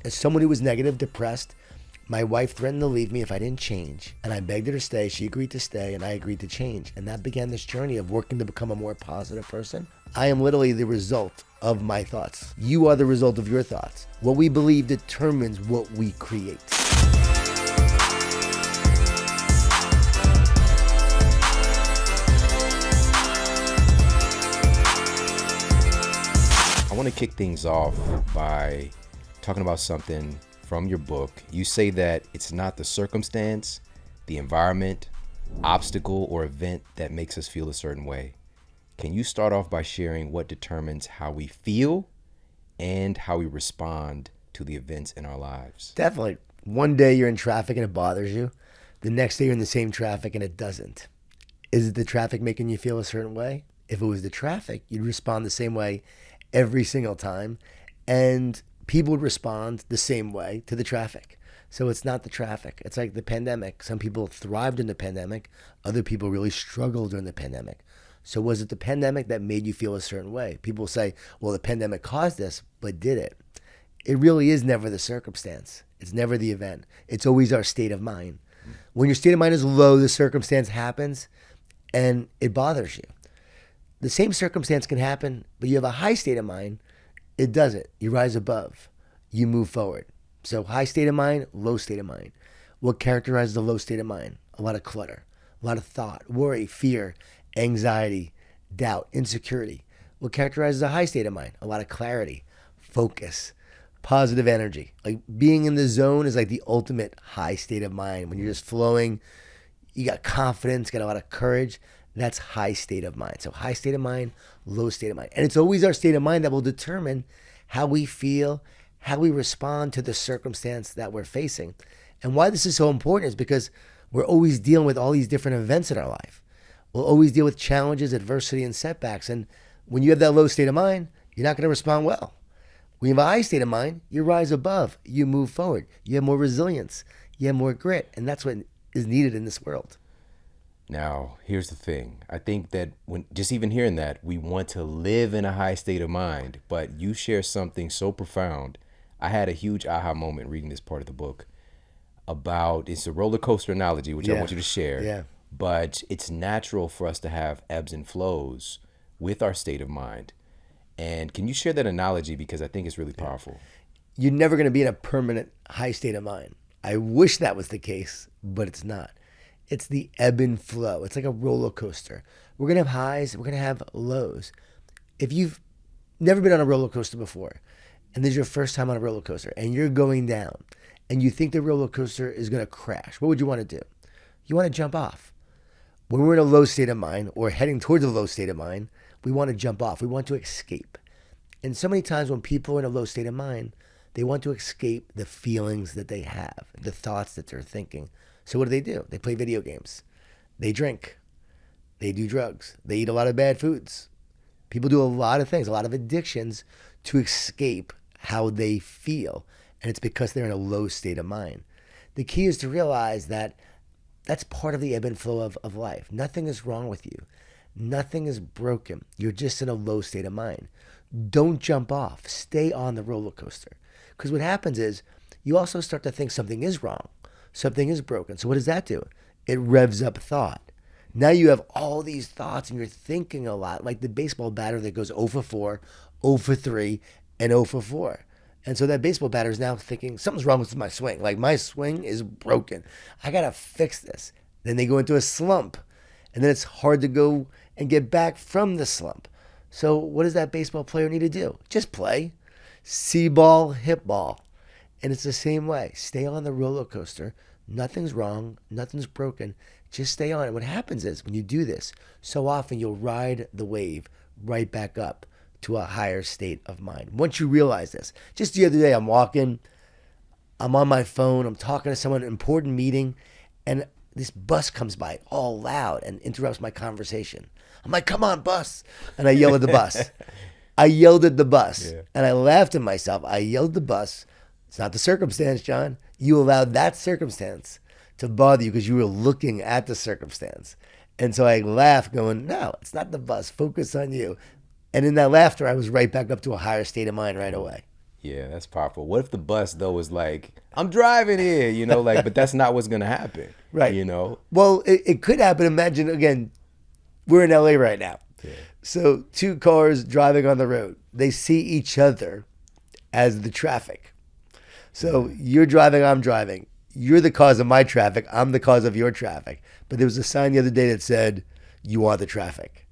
As someone who was negative, depressed, my wife threatened to leave me if I didn't change. And I begged her to stay. She agreed to stay, and I agreed to change. And that began this journey of working to become a more positive person. I am literally the result of my thoughts. You are the result of your thoughts. What we believe determines what we create. I want to kick things off by talking about something from your book. You say that it's not the circumstance, the environment, obstacle, or event that makes us feel a certain way. Can you start off by sharing what determines how we feel and how we respond to the events in our lives? Definitely. One day you're in traffic and it bothers you. The next day you're in the same traffic and it doesn't. Is it the traffic making you feel a certain way? If it was the traffic, you'd respond the same way every single time, and people would respond the same way to the traffic. So it's not the traffic. It's like the pandemic. Some people thrived in the pandemic. Other people really struggled during the pandemic. So was it the pandemic that made you feel a certain way? People say, well, the pandemic caused this, but did it? It really is never the circumstance. It's never the event. It's always our state of mind. When your state of mind is low, the circumstance happens and it bothers you. The same circumstance can happen, but you have a high state of mind. It doesn't. You rise above. You move forward. So high state of mind, low state of mind. What characterizes the low state of mind? A lot of clutter, a lot of thought, worry, fear, anxiety, doubt, insecurity. What characterizes a high state of mind? A lot of clarity, focus, positive energy. Like being in the zone is like the ultimate high state of mind. When you're just flowing, you got confidence, got a lot of courage. That's high state of mind. So high state of mind, low state of mind. And it's always our state of mind that will determine how we feel, how we respond to the circumstance that we're facing. And why this is so important is because we're always dealing with all these different events in our life. We'll always deal with challenges, adversity, and setbacks. And when you have that low state of mind, you're not going to respond well. When you have a high state of mind, you rise above, you move forward, you have more resilience, you have more grit. And that's what is needed in this world. Now, here's the thing. I think that when just even hearing that, we want to live in a high state of mind, but you share something so profound. I had a huge aha moment reading this part of the book about, it's a roller coaster analogy, which I want you to share. Yeah. But it's natural for us to have ebbs and flows with our state of mind. And can you share that analogy? Because I think it's really powerful. You're never going to be in a permanent high state of mind. I wish that was the case, but it's not. It's the ebb and flow. It's like a roller coaster. We're going to have highs. We're going to have lows. If you've never been on a roller coaster before, and this is your first time on a roller coaster, and you're going down, and you think the roller coaster is going to crash, what would you want to do? You want to jump off. When we're in a low state of mind, or heading towards a low state of mind, we want to jump off. We want to escape. And so many times when people are in a low state of mind, they want to escape the feelings that they have, the thoughts that they're thinking. So what do? They play video games. They drink. They do drugs. They eat a lot of bad foods. People do a lot of things, a lot of addictions to escape how they feel. And it's because they're in a low state of mind. The key is to realize that that's part of the ebb and flow of life. Nothing is wrong with you. Nothing is broken. You're just in a low state of mind. Don't jump off. Stay on the roller coaster. Because what happens is you also start to think something is wrong. Something is broken. So what does that do? It revs up thought. Now you have all these thoughts and you're thinking a lot, like the baseball batter that goes 0 for 4, 0 for 3, and 0 for 4. And so that baseball batter is now thinking, something's wrong with my swing. Like my swing is broken. I got to fix this. Then they go into a slump. And then it's hard to go and get back from the slump. So what does that baseball player need to do? Just play. See ball, hit ball. And it's the same way. Stay on the roller coaster. Nothing's wrong. Nothing's broken. Just stay on it. What happens is when you do this, so often you'll ride the wave right back up to a higher state of mind. Once you realize this. Just the other day, I'm walking. I'm on my phone. I'm talking to someone, an important meeting. And this bus comes by all loud and interrupts my conversation. I'm like, come on, bus. And I yell at the bus. I yelled at the bus. Yeah. And I laughed at myself. I yelled at the bus. It's not the circumstance, John. You allowed that circumstance to bother you because you were looking at the circumstance. And so I laughed going, no, it's not the bus. Focus on you. And in that laughter, I was right back up to a higher state of mind right away. Yeah, that's powerful. What if the bus though was like, I'm driving here, like, but that's not what's gonna happen, Right. you know? Well, it could happen. Imagine, again, we're in LA right now. Yeah. So two cars driving on the road, they see each other as the traffic. So you're driving, I'm driving. You're the cause of my traffic. I'm the cause of your traffic. But there was a sign the other day that said, you are the traffic.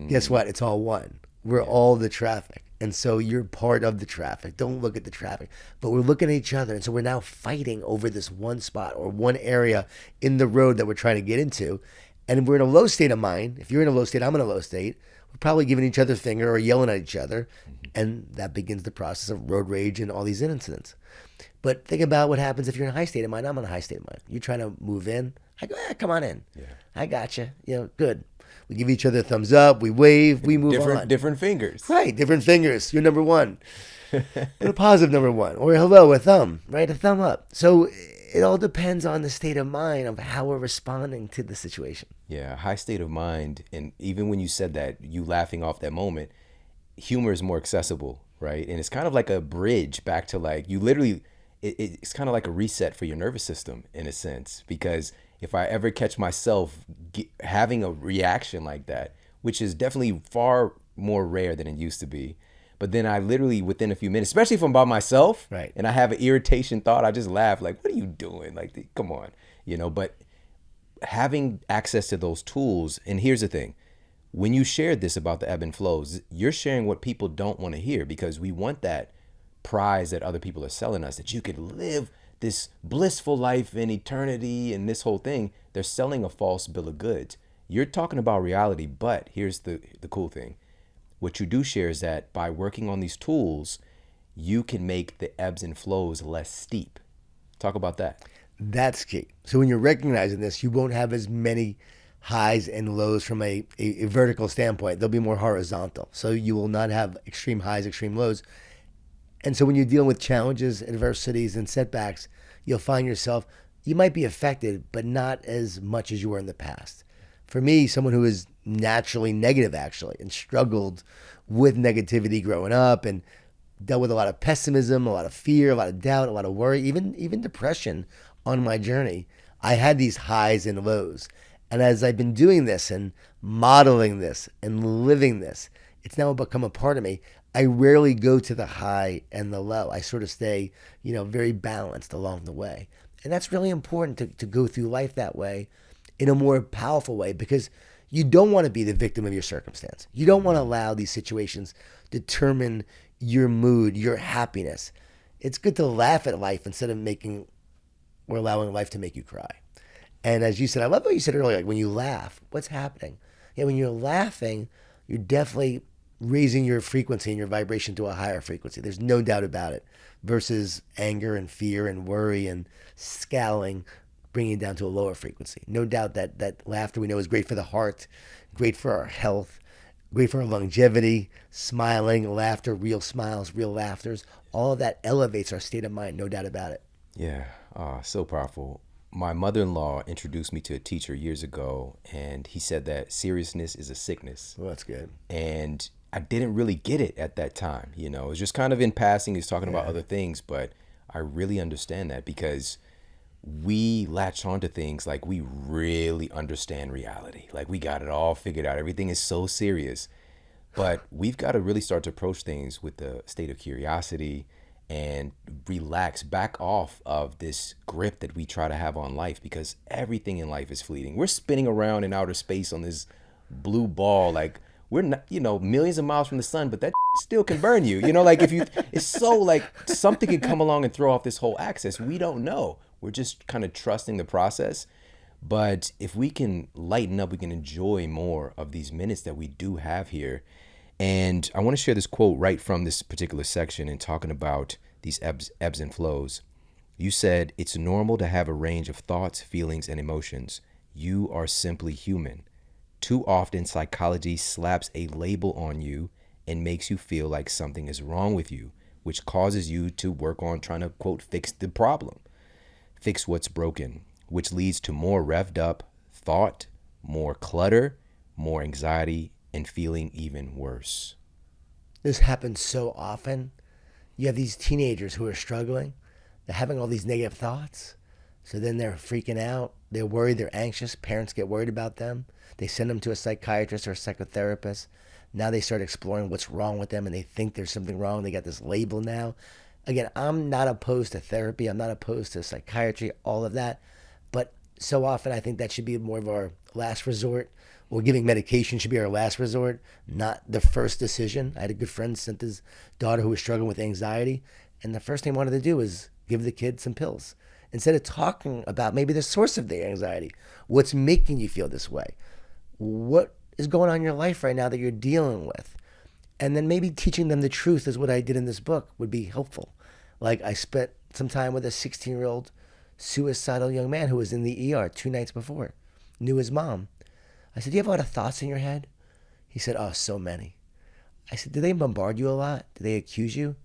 Guess what? It's all one. We're all the traffic. And so you're part of the traffic. Don't look at the traffic. But we're looking at each other. And so we're now fighting over this one spot or one area in the road that we're trying to get into. And we're in a low state of mind. If you're in a low state, I'm in a low state. We're probably giving each other a finger or yelling at each other. And that begins the process of road rage and all these incidents. But think about what happens if you're in a high state of mind. I'm in a high state of mind. You're trying to move in. I go, come on in. Yeah. I got you. Good. We give each other a thumbs up. We wave. We move on. Different fingers. Right. Different fingers. You're number one. And a positive number one. Or hello, a thumb. Right. A thumb up. So it all depends on the state of mind of how we're responding to the situation. Yeah. High state of mind. And even when you said that, you laughing off that moment, humor is more accessible, right? And it's kind of like a bridge back to like, you literally, it's kind of like a reset for your nervous system in a sense, because if I ever catch myself having a reaction like that, which is definitely far more rare than it used to be, but then I literally within a few minutes, especially if I'm by myself, right, and I have an irritation thought, I just laugh like, what are you doing? Like, come on, but having access to those tools. And here's the thing, when you shared this about the ebb and flows, you're sharing what people don't want to hear, because we want that prize that other people are selling us, that you could live this blissful life in eternity and this whole thing. They're selling a false bill of goods. You're talking about reality, but here's the cool thing. What you do share is that by working on these tools, you can make the ebbs and flows less steep. Talk about that. That's key. So when you're recognizing this, you won't have as many highs and lows from a vertical standpoint. They'll be more horizontal. So you will not have extreme highs, extreme lows. And so when you're dealing with challenges, adversities, and setbacks, you'll find yourself, you might be affected, but not as much as you were in the past. For me, someone who is naturally negative, actually, and struggled with negativity growing up and dealt with a lot of pessimism, a lot of fear, a lot of doubt, a lot of worry, even depression on my journey, I had these highs and lows. And as I've been doing this and modeling this and living this, it's now become a part of me. I rarely go to the high and the low. I sort of stay, very balanced along the way. And that's really important to go through life that way in a more powerful way, because you don't want to be the victim of your circumstance. You don't want to allow these situations determine your mood, your happiness. It's good to laugh at life instead of making or allowing life to make you cry. And as you said, I love what you said earlier, like when you laugh, what's happening? When you're laughing, you're definitely raising your frequency and your vibration to a higher frequency. There's no doubt about it. Versus anger and fear and worry and scowling, bringing it down to a lower frequency. No doubt that laughter we know is great for the heart, great for our health, great for our longevity. Smiling, laughter, real smiles, real laughters, all of that elevates our state of mind, no doubt about it. Yeah, so powerful. My mother-in-law introduced me to a teacher years ago, and he said that seriousness is a sickness. Well, that's good. And I didn't really get it at that time. It was just kind of in passing. He's talking about other things, but I really understand that, because we latch onto things like we really understand reality. Like we got it all figured out. Everything is so serious. But we've got to really start to approach things with the state of curiosity and relax, back off of this grip that we try to have on life, because everything in life is fleeting. We're spinning around in outer space on this blue ball, like we're not, millions of miles from the sun, but that still can burn you. Like it's so like something can come along and throw off this whole axis. We don't know. We're just kind of trusting the process. But if we can lighten up, we can enjoy more of these minutes that we do have here. And I want to share this quote right from this particular section and talking about these ebbs and flows. You said, "It's normal to have a range of thoughts, feelings, and emotions. You are simply human. Too often, psychology slaps a label on you and makes you feel like something is wrong with you, which causes you to work on trying to, quote, fix the problem, fix what's broken, which leads to more revved up thought, more clutter, more anxiety, and feeling even worse." This happens so often. You have these teenagers who are struggling. They're having all these negative thoughts. So then they're freaking out. They're worried. They're anxious. Parents get worried about them. They send them to a psychiatrist or a psychotherapist. Now they start exploring what's wrong with them and they think there's something wrong. They got this label now. Again, I'm not opposed to therapy. I'm not opposed to psychiatry, all of that. But so often I think that should be more of our last resort, or giving medication should be our last resort, not the first decision. I had a good friend sent his daughter who was struggling with anxiety, and the first thing he wanted to do was give the kid some pills instead of talking about maybe the source of the anxiety. What's making you feel this way? What is going on in your life right now that you're dealing with? And then maybe teaching them the truth is what I did in this book would be helpful. Like I spent some time with a 16-year-old suicidal young man who was in the ER 2 nights before, knew his mom. I said, do you have a lot of thoughts in your head? He said, oh, so many. I said, do they bombard you a lot? Do they accuse you?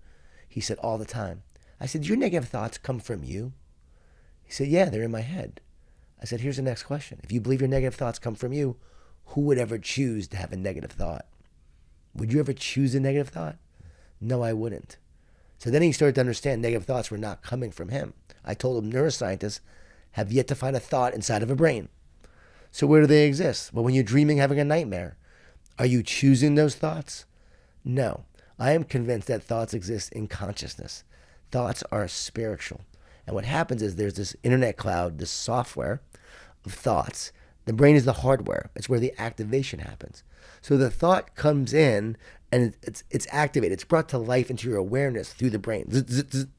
He said, all the time. I said, do your negative thoughts come from you? He said, yeah, they're in my head. I said, here's the next question. If you believe your negative thoughts come from you, who would ever choose to have a negative thought? Would you ever choose a negative thought? No, I wouldn't. So then he started to understand negative thoughts were not coming from him. I told him neuroscientists have yet to find a thought inside of a brain. So where do they exist? Well, when you're dreaming, having a nightmare, are you choosing those thoughts? No. I am convinced that thoughts exist in consciousness. Thoughts are spiritual. And what happens is there's this internet cloud, this software of thoughts. The brain is the hardware. It's where the activation happens. So the thought comes in and it's activated. It's brought to life into your awareness through the brain.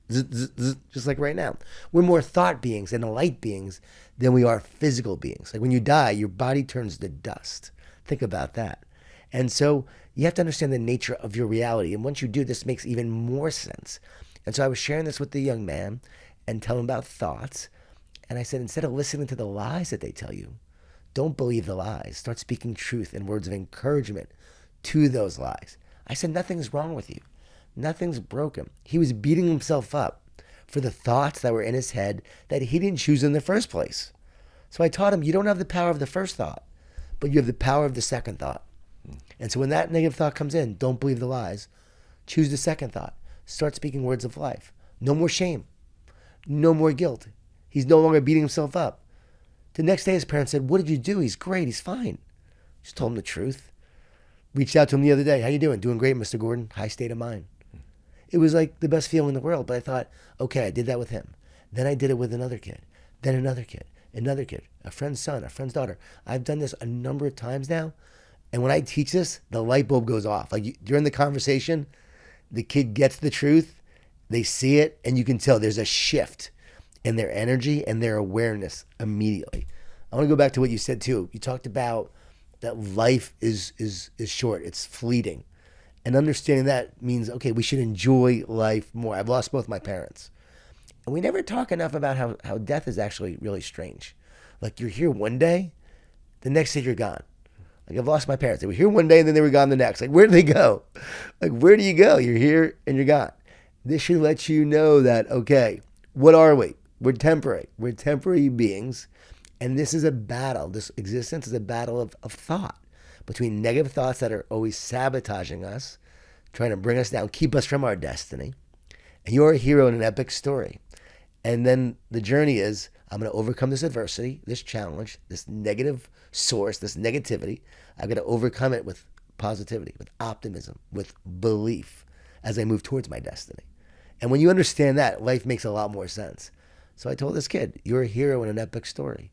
Just like right now. We're more thought beings and light beings than we are physical beings. Like when you die, your body turns to dust. Think about that. And so you have to understand the nature of your reality. And once you do, this makes even more sense. And so I was sharing this with the young man and telling him about thoughts. And I said, instead of listening to the lies that they tell you, don't believe the lies. Start speaking truth and words of encouragement to those lies. I said, nothing's wrong with you. Nothing's broken. He was beating himself up for the thoughts that were in his head that he didn't choose in the first place. So I taught him, you don't have the power of the first thought, but you have the power of the second thought. And so when that negative thought comes in, don't believe the lies. Choose the second thought. Start speaking words of life. No more shame. No more guilt. He's no longer beating himself up. The next day his parents said, what did you do? He's great. He's fine. Just told him the truth. Reached out to him the other day. How you doing? Doing great, Mr. Gordon. High state of mind. It was like the best feeling in the world. But I thought, okay, I did that with him. Then I did it with another kid. Then another kid. Another kid. A friend's son. A friend's daughter. I've done this a number of times now. And when I teach this, the light bulb goes off. Like during the conversation, the kid gets the truth. They see it. And you can tell there's a shift in their energy and their awareness immediately. I want to go back to what you said too. You talked about that life is short. It's fleeting. And understanding that means, okay, we should enjoy life more. I've lost both my parents. And we never talk enough about how death is actually really strange. Like you're here one day, the next day you're gone. Like I've lost my parents. They were here one day and then they were gone the next. Like where do they go? Like where do you go? You're here and you're gone. This should let you know that, okay, what are we? We're temporary. We're temporary beings. And this is a battle. This existence is a battle of thought between negative thoughts that are always sabotaging us, trying to bring us down, keep us from our destiny. And you're a hero in an epic story. And then the journey is, I'm going to overcome this adversity, this challenge, this negative source, this negativity. I've got to overcome it with positivity, with optimism, with belief as I move towards my destiny. And when you understand that, life makes a lot more sense. So I told this kid, you're a hero in an epic story.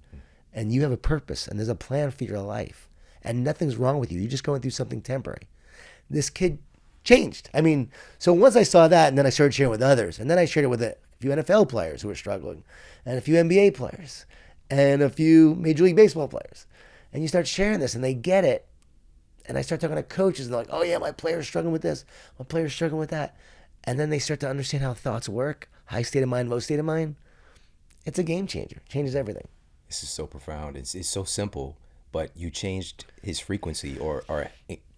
And you have a purpose, and there's a plan for your life. And nothing's wrong with you. You're just going through something temporary. This kid changed. I mean, so once I saw that, and then I started sharing with others. And then I shared it with a few NFL players who were struggling, and a few NBA players, and a few Major League Baseball players. And you start sharing this, and they get it. And I start talking to coaches, and they're like, oh, yeah, my player's struggling with this. My player's struggling with that. And then they start to understand how thoughts work, high state of mind, low state of mind. It's a game changer. It changes everything. This is so profound. It's so simple, but you changed his frequency or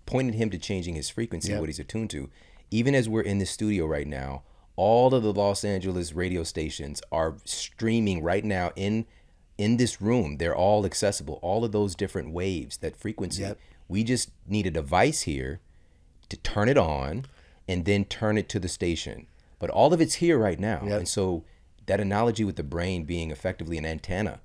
pointed him to changing his frequency, Yep. what he's attuned to. Even as we're in the studio right now, all of the Los Angeles radio stations are streaming right now in this room. They're all accessible, all of those different waves, that frequency. Yep. We just need a device here to turn it on and then turn it to the station. but all of it's here right now. Yep. And so that analogy with the brain being effectively an antenna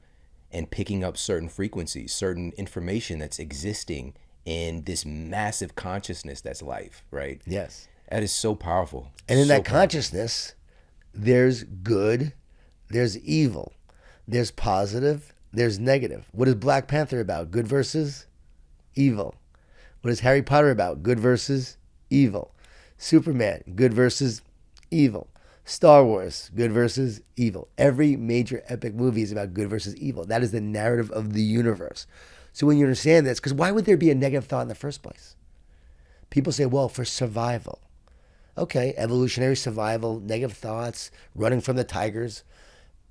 and picking up certain frequencies, certain information that's existing in this massive consciousness that's life, right? Yes. That is so powerful. And in So that powerful. consciousness, there's good, there's evil, there's positive, there's negative. What is Black Panther about? Good versus evil. What is Harry Potter about? Good versus evil. Superman, good versus evil. Star Wars, good versus evil. Every major epic movie is about good versus evil. That is the narrative of the universe. So when you understand this, because why would there be a negative thought in the first place? People say, well, for survival. Okay, evolutionary survival, negative thoughts, running from the tigers.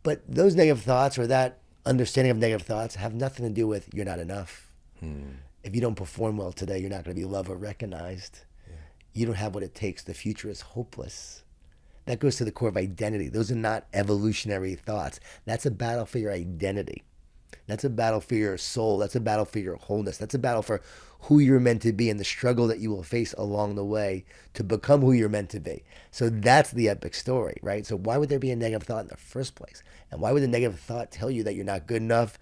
But those negative thoughts or that understanding of negative thoughts have nothing to do with you're not enough. If you don't perform well today, you're not going to be loved or recognized. You don't have what it takes. The future is hopeless. That goes to the core of identity. Those are not evolutionary thoughts. That's a battle for your identity. That's a battle for your soul. That's a battle for your wholeness. That's a battle for who you're meant to be and the struggle that you will face along the way to become who you're meant to be. So that's the epic story, right? So why would there be a negative thought in the first place? And why would the negative thought tell you that you're not good enough?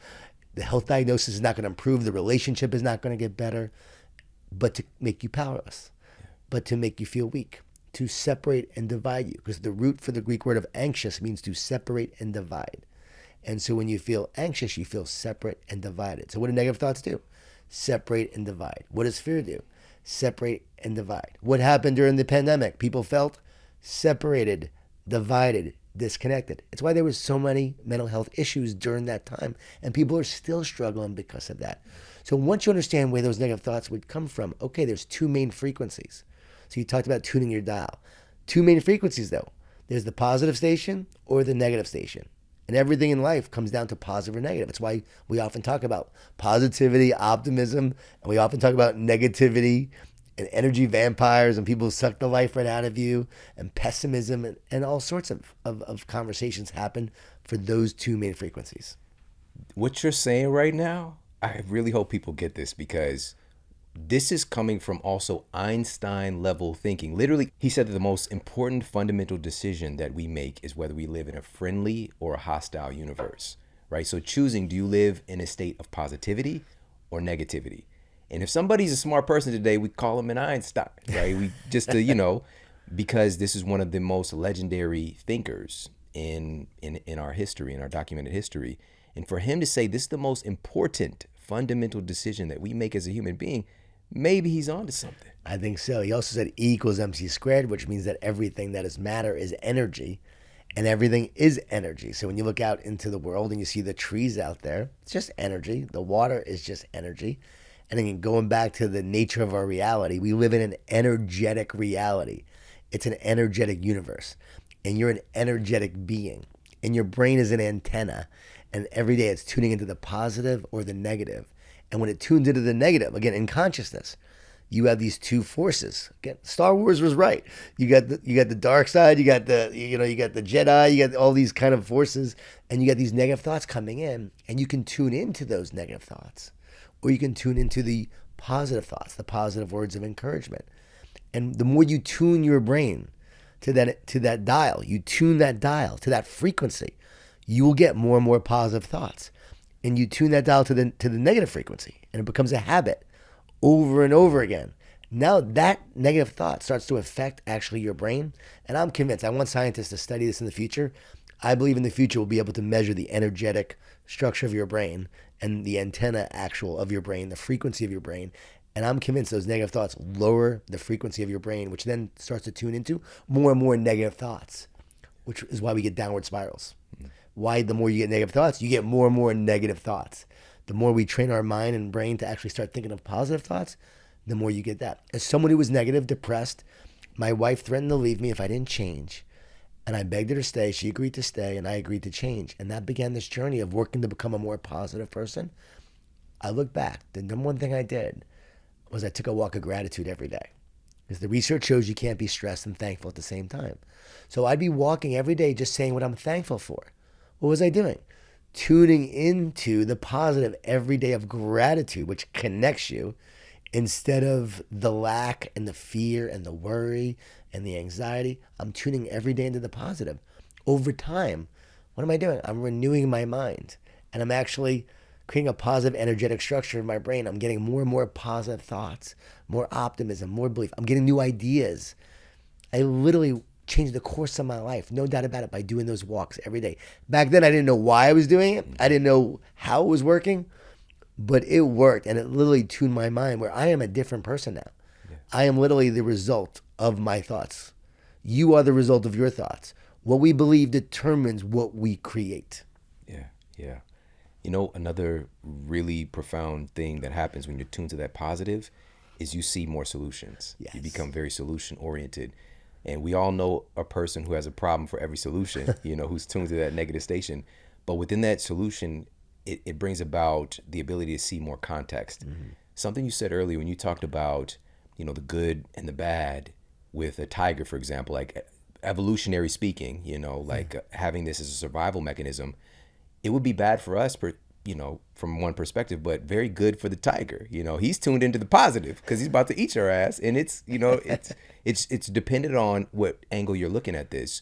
The health diagnosis is not going to improve. The relationship is not going to get better, but to make you powerless, but to make you feel weak, to separate and divide you. Because the root for the Greek word of anxious means to separate and divide. And so when you feel anxious, you feel separate and divided. So what do negative thoughts do? Separate and divide. What does fear do? Separate and divide. What happened during the pandemic? People felt separated, divided, disconnected. It's why there was so many mental health issues during that time, and people are still struggling because of that. So once you understand where those negative thoughts would come from, okay, there's two main frequencies. So you talked about tuning your dial. Two main frequencies, though. There's the positive station or the negative station. And everything in life comes down to positive or negative. It's why we often talk about positivity, optimism, and we often talk about negativity and energy vampires, and people suck the life right out of you, and pessimism, and all sorts of conversations happen for those two main frequencies. What you're saying right now, I really hope people get this, because this is coming from also Einstein level thinking. Literally, he said that the most important fundamental decision that we make is whether we live in a friendly or a hostile universe, right? So choosing, do you live in a state of positivity or negativity? And if somebody's a smart person today, we call them an Einstein, right? We just to, because this is one of the most legendary thinkers in our history, in our documented history. And for him to say this is the most important fundamental decision that we make as a human being, maybe he's onto something. I think so. He also said E equals MC squared, which means that everything that is matter is energy, and everything is energy. So when you look out into the world and you see the trees out there, it's just energy. The water is just energy. And then going back to the nature of our reality, we live in an energetic reality. It's an energetic universe, and you're an energetic being, and your brain is an antenna, and every day it's tuning into the positive or the negative. And when it tunes into the negative, again, in consciousness, you have these two forces. Again, Star Wars was right. You got the dark side, you got the Jedi, you got all these kind of forces, and you got these negative thoughts coming in, and you can tune into those negative thoughts, or you can tune into the positive thoughts, the positive words of encouragement. And the more you tune your brain to that dial, you tune that dial to that frequency, you will get more and more positive thoughts. And you tune that dial to the negative frequency, and it becomes a habit over and over again. Now that negative thought starts to affect actually your brain. And I'm convinced, I want scientists to study this in the future. I believe in the future we'll be able to measure the energetic structure of your brain and the antenna actual of your brain, the frequency of your brain. And I'm convinced those negative thoughts lower the frequency of your brain, which then starts to tune into more and more negative thoughts, which is why we get downward spirals. Why the more you get negative thoughts, you get more and more negative thoughts. The more we train our mind and brain to actually start thinking of positive thoughts, the more you get that. As someone who was negative, depressed, my wife threatened to leave me if I didn't change. And I begged her to stay. She agreed to stay, and I agreed to change. And that began this journey of working to become a more positive person. I look back. The number one thing I did was I took a walk of gratitude every day. Because the research shows you can't be stressed and thankful at the same time. So I'd be walking every day just saying what I'm thankful for. What was I doing? Tuning into the positive every day of gratitude, which connects you Instead of the lack and the fear and the worry and the anxiety, I'm tuning every day into the positive. Over time, what am I doing? I'm renewing my mind, and I'm actually creating a positive energetic structure in my brain. I'm getting more and more positive thoughts, more optimism, more belief. I'm getting new ideas. I literally changed the course of my life, no doubt about it, by doing those walks every day. Back then, I didn't know why I was doing it. I didn't know how it was working, but it worked, and it literally tuned my mind where I am a different person now. Yeah. I am literally the result of my thoughts. You are the result of your thoughts. What we believe determines what we create. Yeah, yeah. You know, another really profound thing that happens when you're tuned to that positive is you see more solutions. Yes. You become very solution oriented. And we all know a person who has a problem for every solution, you know, who's tuned to that negative station. But within that solution, it brings about the ability to see more context. Mm-hmm. Something you said earlier when you talked about, you know, the good and the bad with a tiger, for example, like evolutionary speaking, you know, like having this as a survival mechanism, it would be bad for us, you know, from one perspective, but very good for the tiger. You know, he's tuned into the positive because he's about to eat your ass. And it's, you know, it's dependent on what angle you're looking at this.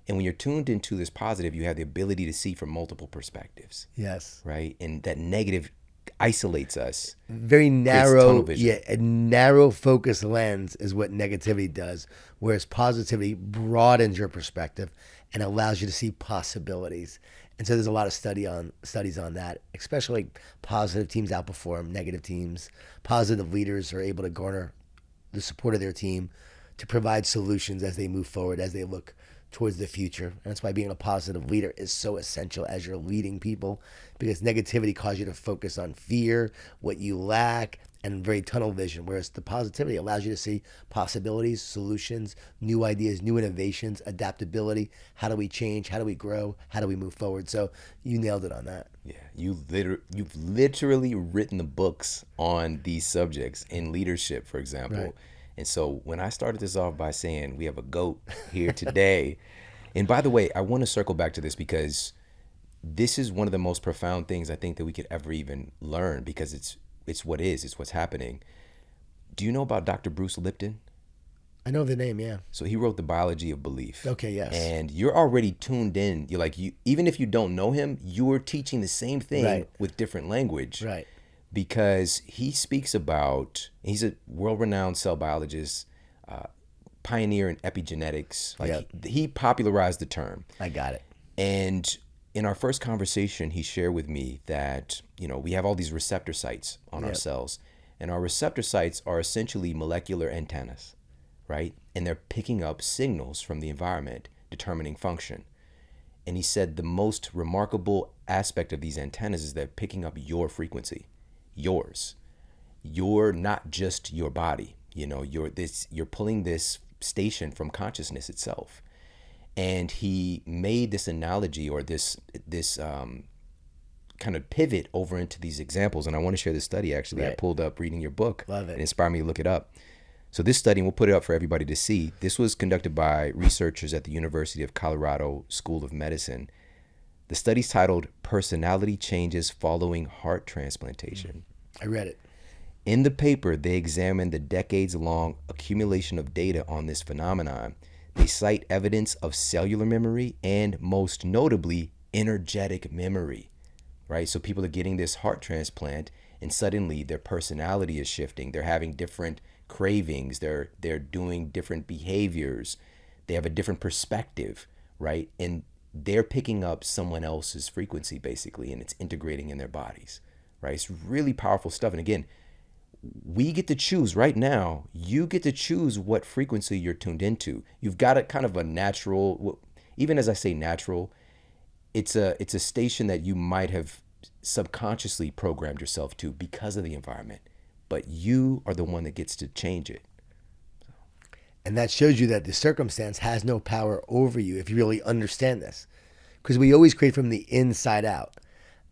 And when you're tuned into this positive, you have the ability to see from multiple perspectives. Yes. Right. And that negative isolates us. Very narrow, a narrow focus lens is what negativity does, whereas positivity broadens your perspective and allows you to see possibilities. And so there's a lot of studies on that, especially positive teams outperform negative teams. Positive leaders are able to garner the support of their team to provide solutions as they move forward, as they look towards the future. And that's why being a positive leader is so essential as you're leading people, because negativity causes you to focus on fear, what you lack, and very tunnel vision, whereas the positivity allows you to see possibilities, solutions, new ideas, new innovations, adaptability. How do we change? How do we grow? How do we move forward? So you nailed it on that. Yeah, you've literally written the books on these subjects in leadership, for example. Right. And so when I started this off by saying we have a GOAT here today, and by the way, I want to circle back to this because this is one of the most profound things I think that we could ever even learn, because it's what's happening. Do you know about Dr. Bruce Lipton? I know the name, yeah. So he wrote The Biology of Belief. Okay, yes. And you're already tuned in. You're like, even if you don't know him, you're teaching the same thing with different language. Right. Because he speaks about, he's a world-renowned cell biologist, pioneer in epigenetics. Like he popularized the term. I got it. And in our first conversation, he shared with me that, you know, we have all these receptor sites on our cells, and our receptor sites are essentially molecular antennas, right? And they're picking up signals from the environment, determining function. And he said the most remarkable aspect of these antennas is they're picking up your frequency, yours. You're not just your body, you know, you're pulling this station from consciousness itself. And he made this analogy, or this kind of pivot over into these examples. And I want to share this study, actually. Right. I pulled up reading your book. Love it. It inspired me to look it up. So this study, and we'll put it up for everybody to see, this was conducted by researchers at the University of Colorado School of Medicine. The study's titled Personality Changes Following Heart Transplantation. I read it. In the paper, they examined the decades-long accumulation of data on this phenomenon. They cite evidence of cellular memory and, most notably, energetic memory, right? So people are getting this heart transplant, and suddenly their personality is shifting. They're having different cravings. They're doing different behaviors. They have a different perspective, right? And they're picking up someone else's frequency, basically, and it's integrating in their bodies, right? It's really powerful stuff. And again, we get to choose right now. You get to choose what frequency you're tuned into. You've got a kind of a natural, even as I say natural, it's a station that you might have subconsciously programmed yourself to because of the environment, but you are the one that gets to change it. And that shows you that the circumstance has no power over you if you really understand this, because we always create from the inside out,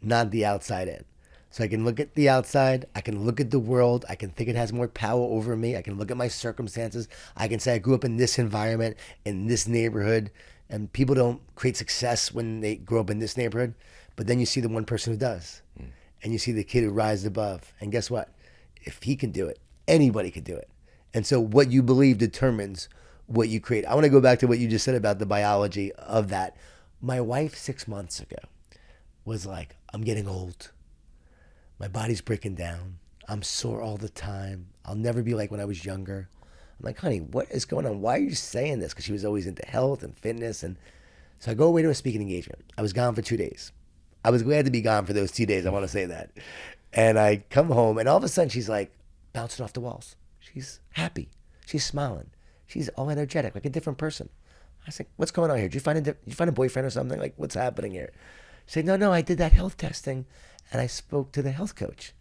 not the outside in. So I can look at the outside, I can look at the world, I can think it has more power over me, I can look at my circumstances, I can say I grew up in this environment, in this neighborhood, and people don't create success when they grow up in this neighborhood, but then you see the one person who does, and you see the kid who rises above, and guess what? If he can do it, Anybody could do it. And so what you believe determines what you create. I want to go back to what you just said about the biology of that. My wife 6 months ago was like, I'm getting old. My body's breaking down. I'm sore all the time. I'll never be like when I was younger. I'm like, honey, what is going on? Why are you saying this? Because she was always into health and fitness. And so I go away to a speaking engagement. I was gone for 2 days. I was glad to be gone for those 2 days. I want to say that. And I come home, and all of a sudden she's like bouncing off the walls. She's happy. She's smiling. She's all energetic, like a different person. I was like, what's going on here? Did you find a boyfriend or something? Like, what's happening here? She said, no, I did that health testing, and I spoke to the health coach.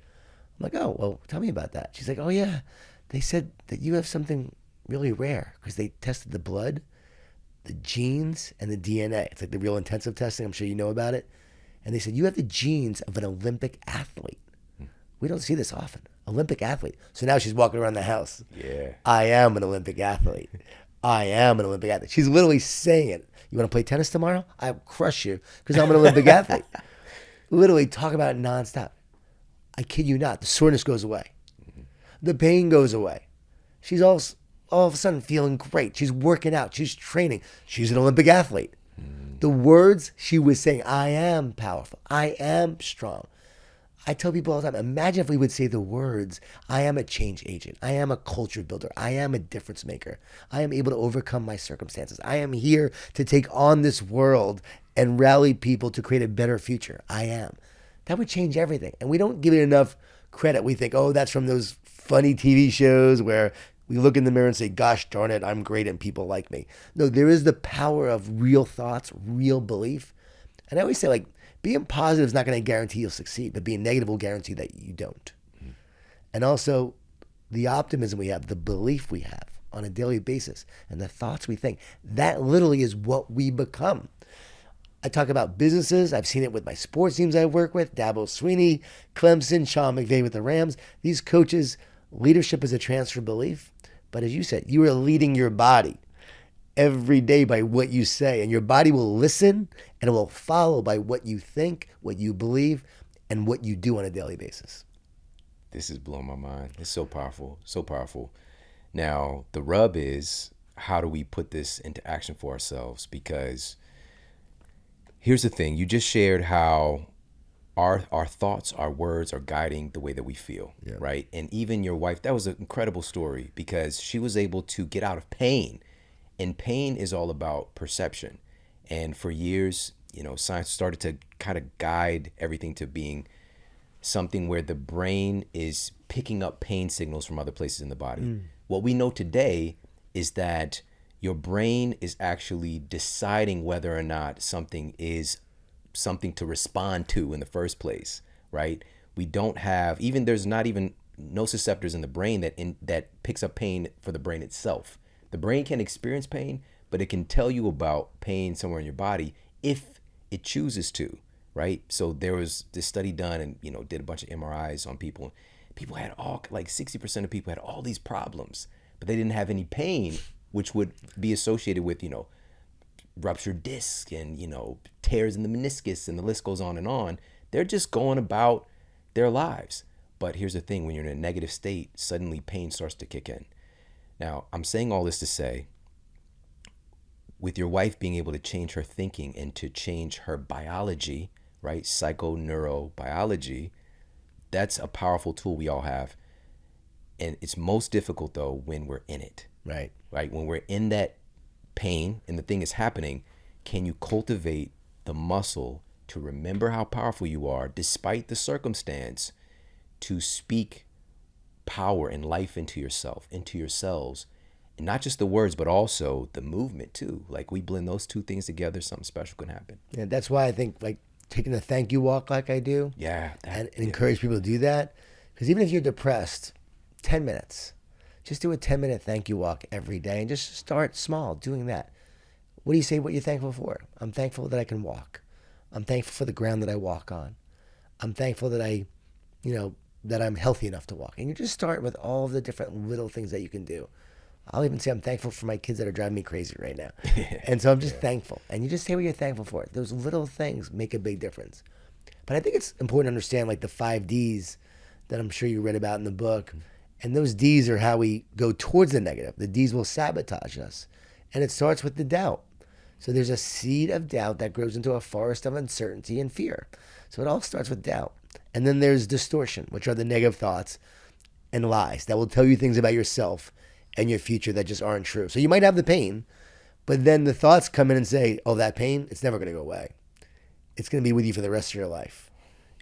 I'm like, oh, well, tell me about that. She's like, oh, yeah. They said that you have something really rare because they tested the blood, the genes, and the DNA. It's like the real intensive testing. I'm sure you know about it. And they said, you have the genes of an Olympic athlete. We don't see this often. Olympic athlete. So now she's walking around the house. Yeah. I am an Olympic athlete. I am an Olympic athlete. She's literally saying it. You want to play tennis tomorrow? I'll crush you because I'm an Olympic athlete. Literally talk about it nonstop. I kid you not. The soreness goes away. The pain goes away. She's all of a sudden feeling great. She's working out. She's training. She's an Olympic athlete. The words she was saying, I am powerful. I am strong. I tell people all the time, imagine if we would say the words, I am a change agent. I am a culture builder. I am a difference maker. I am able to overcome my circumstances. I am here to take on this world and rally people to create a better future. I am. That would change everything. And we don't give it enough credit. We think, oh, that's from those funny TV shows where we look in the mirror and say, gosh darn it, I'm great and people like me. No, there is the power of real thoughts, real belief. And I always say, like, being positive is not going to guarantee you'll succeed, but being negative will guarantee that you don't. And also, the optimism we have, the belief we have on a daily basis, and the thoughts we think, that literally is what we become. I talk about businesses. I've seen it with my sports teams I work with, Dabo Sweeney, Clemson, Sean McVay with the Rams. These coaches, leadership is a transfer belief. But as you said, you are leading your body every day by what you say, and your body will listen and it will follow by what you think, what you believe, and what you do on a daily basis. This is blowing my mind. It's so powerful, so powerful. Now, the rub is, how do we put this into action for ourselves? Because here's the thing. You just shared how our thoughts, our words are guiding the way that we feel, right? And even your wife, that was an incredible story because she was able to get out of pain. And pain is all about perception. And for years, science started to kind of guide everything to being something where the brain is picking up pain signals from other places in the body. What we know today is that your brain is actually deciding whether or not something is something to respond to in the first place, right? We don't have, there's not even nociceptors in the brain that picks up pain for the brain itself. The brain can experience pain, but it can tell you about pain somewhere in your body if it chooses to, right? So there was this study done and, did a bunch of MRIs on people. People had 60% of people had all these problems, but they didn't have any pain, which would be associated with, ruptured disc and, tears in the meniscus, and the list goes on and on. They're just going about their lives. But here's the thing, when you're in a negative state, suddenly pain starts to kick in. Now, I'm saying all this to say, with your wife being able to change her thinking and to change her biology, right? Psychoneurobiology, that's a powerful tool we all have. And it's most difficult, though, when we're in it. Right. When we're in that pain and the thing is happening, can you cultivate the muscle to remember how powerful you are despite the circumstance, to speak power and life into yourself, into yourselves, and not just the words, but also the movement too. Like, we blend those two things together, something special can happen. Yeah, that's why I think taking a thank you walk like I do, and encourage people to do that. Because even if you're depressed, 10 minutes, just do a 10-minute thank you walk every day and just start small doing that. What do you say what you're thankful for? I'm thankful that I can walk. I'm thankful for the ground that I walk on. I'm thankful that that I'm healthy enough to walk. And you just start with all the different little things that you can do. I'll even say I'm thankful for my kids that are driving me crazy right now. And so I'm just thankful. And you just say what you're thankful for. Those little things make a big difference. But I think it's important to understand the 5 Ds that I'm sure you read about in the book. And those D's are how we go towards the negative. The D's will sabotage us. And it starts with the doubt. So there's a seed of doubt that grows into a forest of uncertainty and fear. So it all starts with doubt. And then there's distortion, which are the negative thoughts and lies that will tell you things about yourself and your future that just aren't true. So you might have the pain, but then the thoughts come in and say, oh, that pain, it's never going to go away. It's going to be with you for the rest of your life.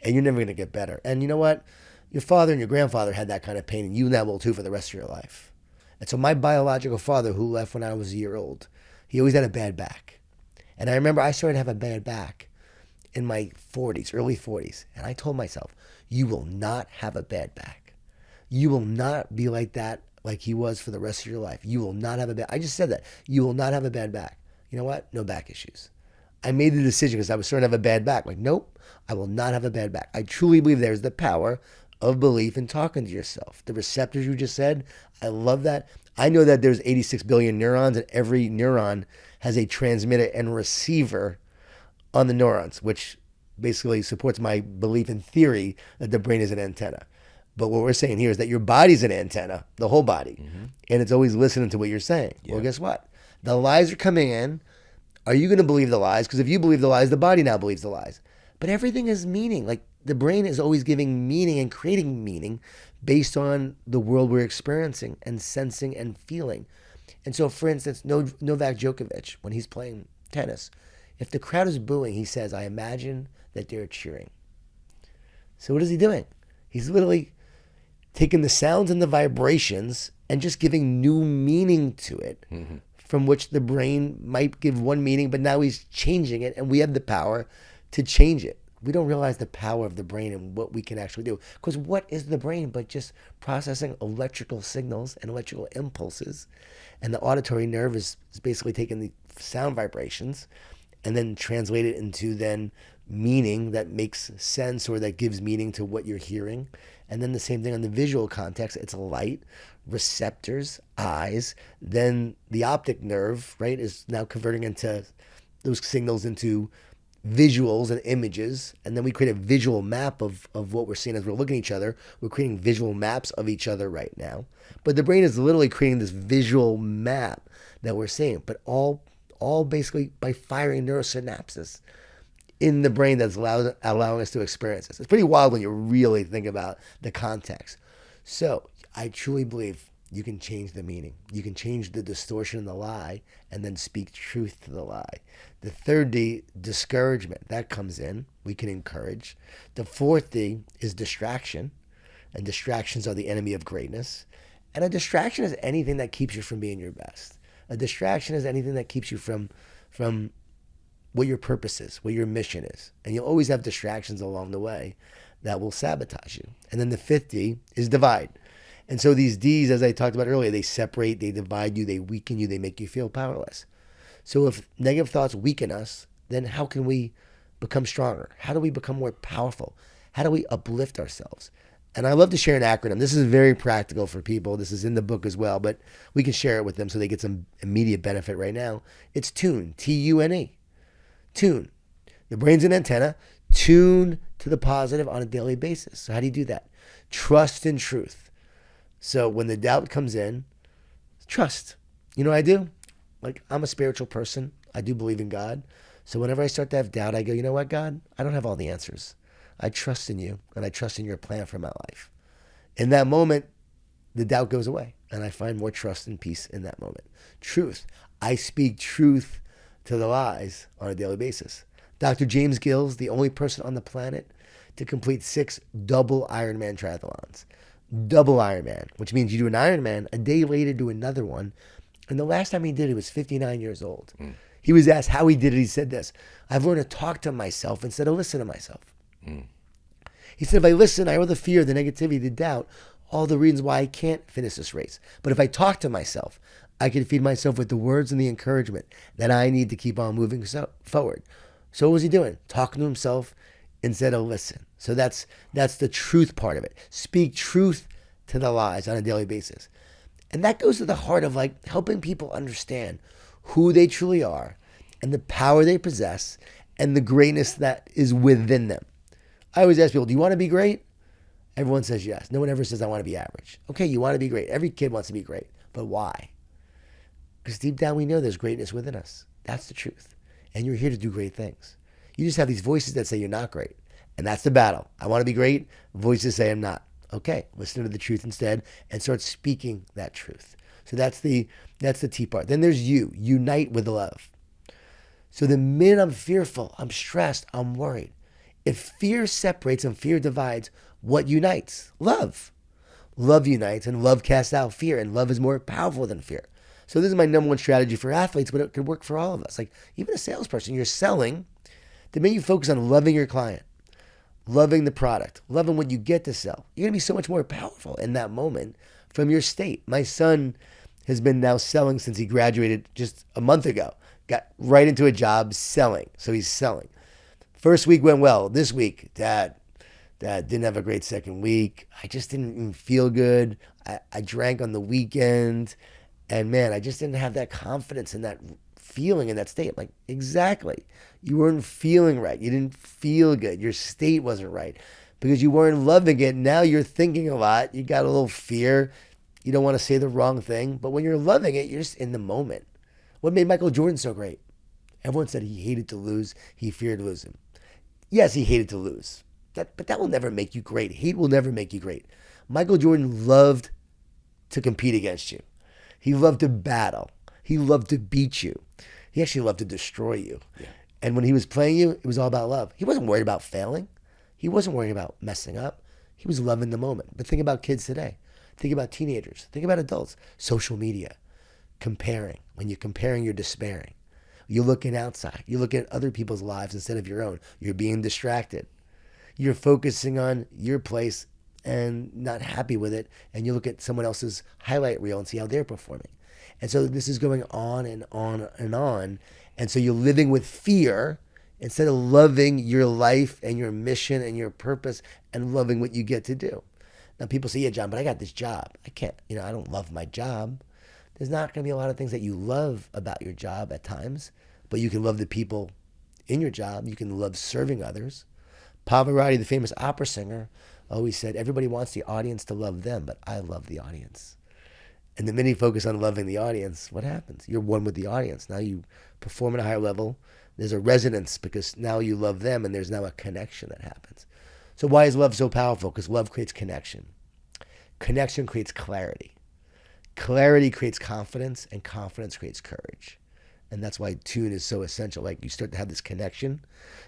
And you're never going to get better. And you know what? Your father and your grandfather had that kind of pain, and you now will too for the rest of your life. And so my biological father, who left when I was a year old, he always had a bad back. And I remember I started to have a bad back in my 40s, early 40s. And I told myself, you will not have a bad back. You will not be like that, like he was for the rest of your life. You will not have a bad, I just said that. You will not have a bad back. You know what? No back issues. I made the decision because I was starting to have a bad back. Like, nope, I will not have a bad back. I truly believe there's the power of belief in talking to yourself. The receptors you just said, I love that. I know that there's 86 billion neurons, and every neuron has a transmitter and receiver on the neurons, which basically supports my belief in theory that the brain is an antenna. But what we're saying here is that your body's an antenna, the whole body, and it's always listening to what you're saying. Yeah. Well, guess what? The lies are coming in. Are you going to believe the lies? Because if you believe the lies, the body now believes the lies. But everything is meaning. Like, the brain is always giving meaning and creating meaning based on the world we're experiencing and sensing and feeling. And so, for instance, Novak Djokovic, when he's playing tennis, if the crowd is booing, he says, I imagine that they're cheering. So what is he doing? He's literally taking the sounds and the vibrations and just giving new meaning to it, from which the brain might give one meaning, but now he's changing it, and we have the power to change it. We don't realize the power of the brain and what we can actually do. Because what is the brain but just processing electrical signals and electrical impulses? And the auditory nerve is basically taking the sound vibrations and then translate it into then meaning that makes sense or that gives meaning to what you're hearing. And then the same thing on the visual context. It's light, receptors, eyes. Then the optic nerve, right, is now converting into those signals into visuals and images, and then we create a visual map of what we're seeing as we're looking at each other. We're creating visual maps of each other right now. But the brain is literally creating this visual map that we're seeing, but all basically by firing neurosynapses in the brain that's allowing us to experience this. It's pretty wild when you really think about the context. So I truly believe you can change the meaning. You can change the distortion and the lie and then speak truth to the lie. The third D, discouragement, that comes in. We can encourage. The fourth D is distraction, and distractions are the enemy of greatness. And a distraction is anything that keeps you from being your best. A distraction is anything that keeps you from what your purpose is, what your mission is. And you'll always have distractions along the way that will sabotage you. And then the fifth D is divide. And so these D's, as I talked about earlier, they separate, they divide you, they weaken you, they make you feel powerless. So if negative thoughts weaken us, then how can we become stronger? How do we become more powerful? How do we uplift ourselves? And I love to share an acronym. This is very practical for people. This is in the book as well, but we can share it with them so they get some immediate benefit right now. It's tune, T-U-N-E. Tune. The brain's an antenna. Tune to the positive on a daily basis. So how do you do that? Trust in truth. So when the doubt comes in, trust. You know what I do? Like, I'm a spiritual person. I do believe in God. So whenever I start to have doubt, I go, you know what, God? I don't have all the answers. I trust in you, and I trust in your plan for my life. In that moment, the doubt goes away, and I find more trust and peace in that moment. Truth. I speak truth to the lies on a daily basis. Dr. James Gill's the only person on the planet to complete 6 double Ironman triathlons. Double Ironman, which means you do an Ironman, a day later do another one. And the last time he did it, he was 59 years old. He was asked how he did it. He said this: I've learned to talk to myself instead of listen to myself. He said, if I listen, I hear the fear, the negativity, the doubt, all the reasons why I can't finish this race. But if I talk to myself, I can feed myself with the words and the encouragement that I need to keep on moving forward. So what was he doing? Talking to himself instead of listen. So that's the truth part of it. Speak truth to the lies on a daily basis. And that goes to the heart of like helping people understand who they truly are and the power they possess and the greatness that is within them. I always ask people, do you want to be great? Everyone says yes. No one ever says, I want to be average. Okay, you want to be great. Every kid wants to be great. But why? Because deep down we know there's greatness within us. That's the truth. And you're here to do great things. You just have these voices that say you're not great. And that's the battle. I want to be great. Voices say I'm not. Okay, listen to the truth instead and start speaking that truth. So that's the T part. Then there's you. Unite with love. So the minute I'm fearful, I'm stressed, I'm worried. If fear separates and fear divides, what unites? Love. Love unites and love casts out fear, and love is more powerful than fear. So this is my number one strategy for athletes, but it could work for all of us. Like even a salesperson, you're selling. The minute you focus on loving your client, loving the product, loving what you get to sell, you're going to be so much more powerful in that moment from your state. My son has been now selling since he graduated just a month ago. Got right into a job selling. So he's selling. First week went well. This week, Dad didn't have a great second week. I just didn't even feel good. I drank on the weekend. And man, I just didn't have that confidence in that feeling in that state. I'm like, exactly. You weren't feeling right. You didn't feel good. Your state wasn't right because you weren't loving it. Now you're thinking a lot. You got a little fear. You don't want to say the wrong thing. But when you're loving it, you're just in the moment. What made Michael Jordan so great? Everyone said he hated to lose. He feared losing. Yes, he hated to lose. But that will never make you great. Hate will never make you great. Michael Jordan loved to compete against you. He loved to battle. He loved to beat you. He actually loved to destroy you. Yeah. And when he was playing you, it was all about love. He wasn't worried about failing. He wasn't worried about messing up. He was loving the moment. But think about kids today. Think about teenagers. Think about adults. Social media. Comparing. When you're comparing, you're despairing. You're looking outside. You're looking at other people's lives instead of your own. You're being distracted. You're focusing on your place and not happy with it. And you look at someone else's highlight reel and see how they're performing. And so this is going on and on and on. And so you're living with fear instead of loving your life and your mission and your purpose and loving what you get to do. Now people say, yeah, John, but I got this job. I can't, I don't love my job. There's not going to be a lot of things that you love about your job at times, but you can love the people in your job. You can love serving others. Pavarotti, the famous opera singer, always said, everybody wants the audience to love them, but I love the audience. And the minute you focus on loving the audience, what happens? You're one with the audience. Now you perform at a higher level. There's a resonance because now you love them and there's now a connection that happens. So why is love so powerful? Because love creates connection. Connection creates clarity. Clarity creates confidence, and confidence creates courage. And that's why tune is so essential. Like you start to have this connection.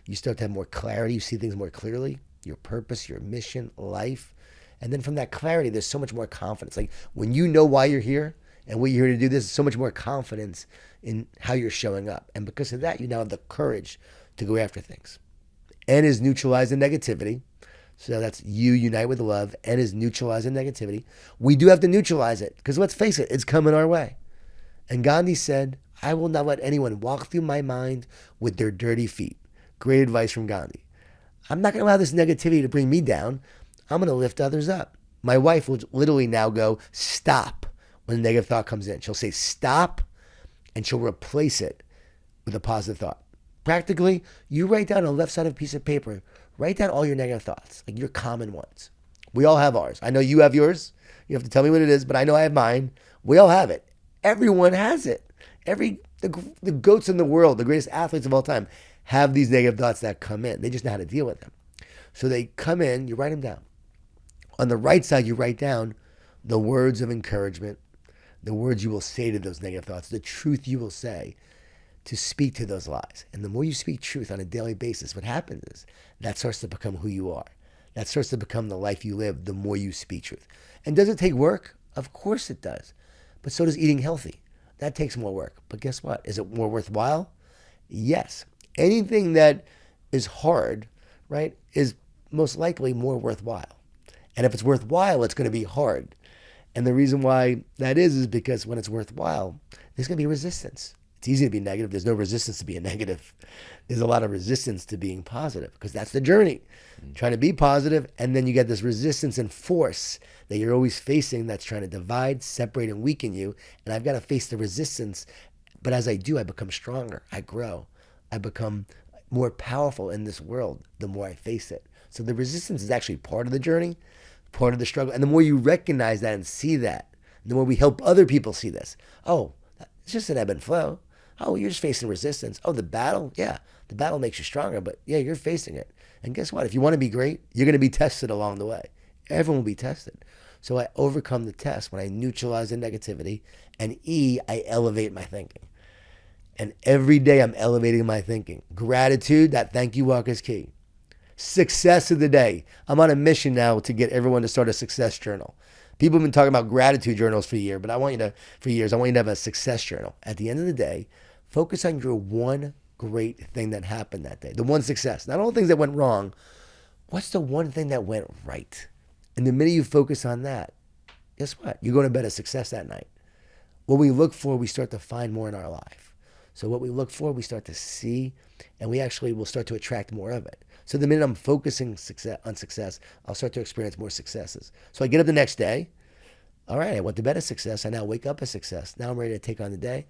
You start to have more clarity. You see things more clearly. Your purpose, your mission, life. And then from that clarity, there's so much more confidence. Like when you know why you're here and what you're here to do, there's so much more confidence in how you're showing up. And because of that, you now have the courage to go after things. N is neutralizing negativity. So that's you unite with love. N is neutralizing negativity. We do have to neutralize it because let's face it, it's coming our way. And Gandhi said, I will not let anyone walk through my mind with their dirty feet. Great advice from Gandhi. I'm not going to allow this negativity to bring me down. I'm going to lift others up. My wife will literally now go, stop, when a negative thought comes in. She'll say, stop, and she'll replace it with a positive thought. Practically, you write down on the left side of a piece of paper, write down all your negative thoughts, like your common ones. We all have ours. I know you have yours. You have to tell me what it is, but I know I have mine. We all have it. Everyone has it. The GOATs in the world, the greatest athletes of all time, have these negative thoughts that come in. They just know how to deal with them. So they come in, you write them down. On the right side, you write down the words of encouragement, the words you will say to those negative thoughts, the truth you will say to speak to those lies. And the more you speak truth on a daily basis, what happens is that starts to become who you are. That starts to become the life you live the more you speak truth. And does it take work? Of course it does. But so does eating healthy. That takes more work. But guess what? Is it more worthwhile? Yes. Anything that is hard, right, is most likely more worthwhile. And if it's worthwhile, it's going to be hard. And the reason why that is because when it's worthwhile, there's going to be resistance. It's easy to be negative. There's no resistance to being negative. There's a lot of resistance to being positive because that's the journey. Trying to be positive, and then you get this resistance and force that you're always facing that's trying to divide, separate, and weaken you. And I've got to face the resistance. But as I do, I become stronger. I grow. I become more powerful in this world the more I face it. So the resistance is actually part of the journey, part of the struggle. And the more you recognize that and see that, the more we help other people see this. Oh, it's just an ebb and flow. Oh, you're just facing resistance. Oh, the battle? Yeah, the battle makes you stronger, but yeah, you're facing it. And guess what? If you want to be great, you're going to be tested along the way. Everyone will be tested. So I overcome the test when I neutralize the negativity, and I elevate my thinking. And every day I'm elevating my thinking. Gratitude, that thank you walk is key. Success of the day. I'm on a mission now to get everyone to start a success journal. People have been talking about gratitude journals for years, but I want you to have a success journal. At the end of the day, focus on your one great thing that happened that day. The one success. Not all the things that went wrong. What's the one thing that went right? And the minute you focus on that, guess what? You're going to bed a success that night. What we look for, we start to find more in our life. So what we look for, we start to see, and we actually will start to attract more of it. So the minute I'm focusing on success, I'll start to experience more successes. So I get up the next day. All right, I went to bed a success. I now wake up a success. Now I'm ready to take on the day.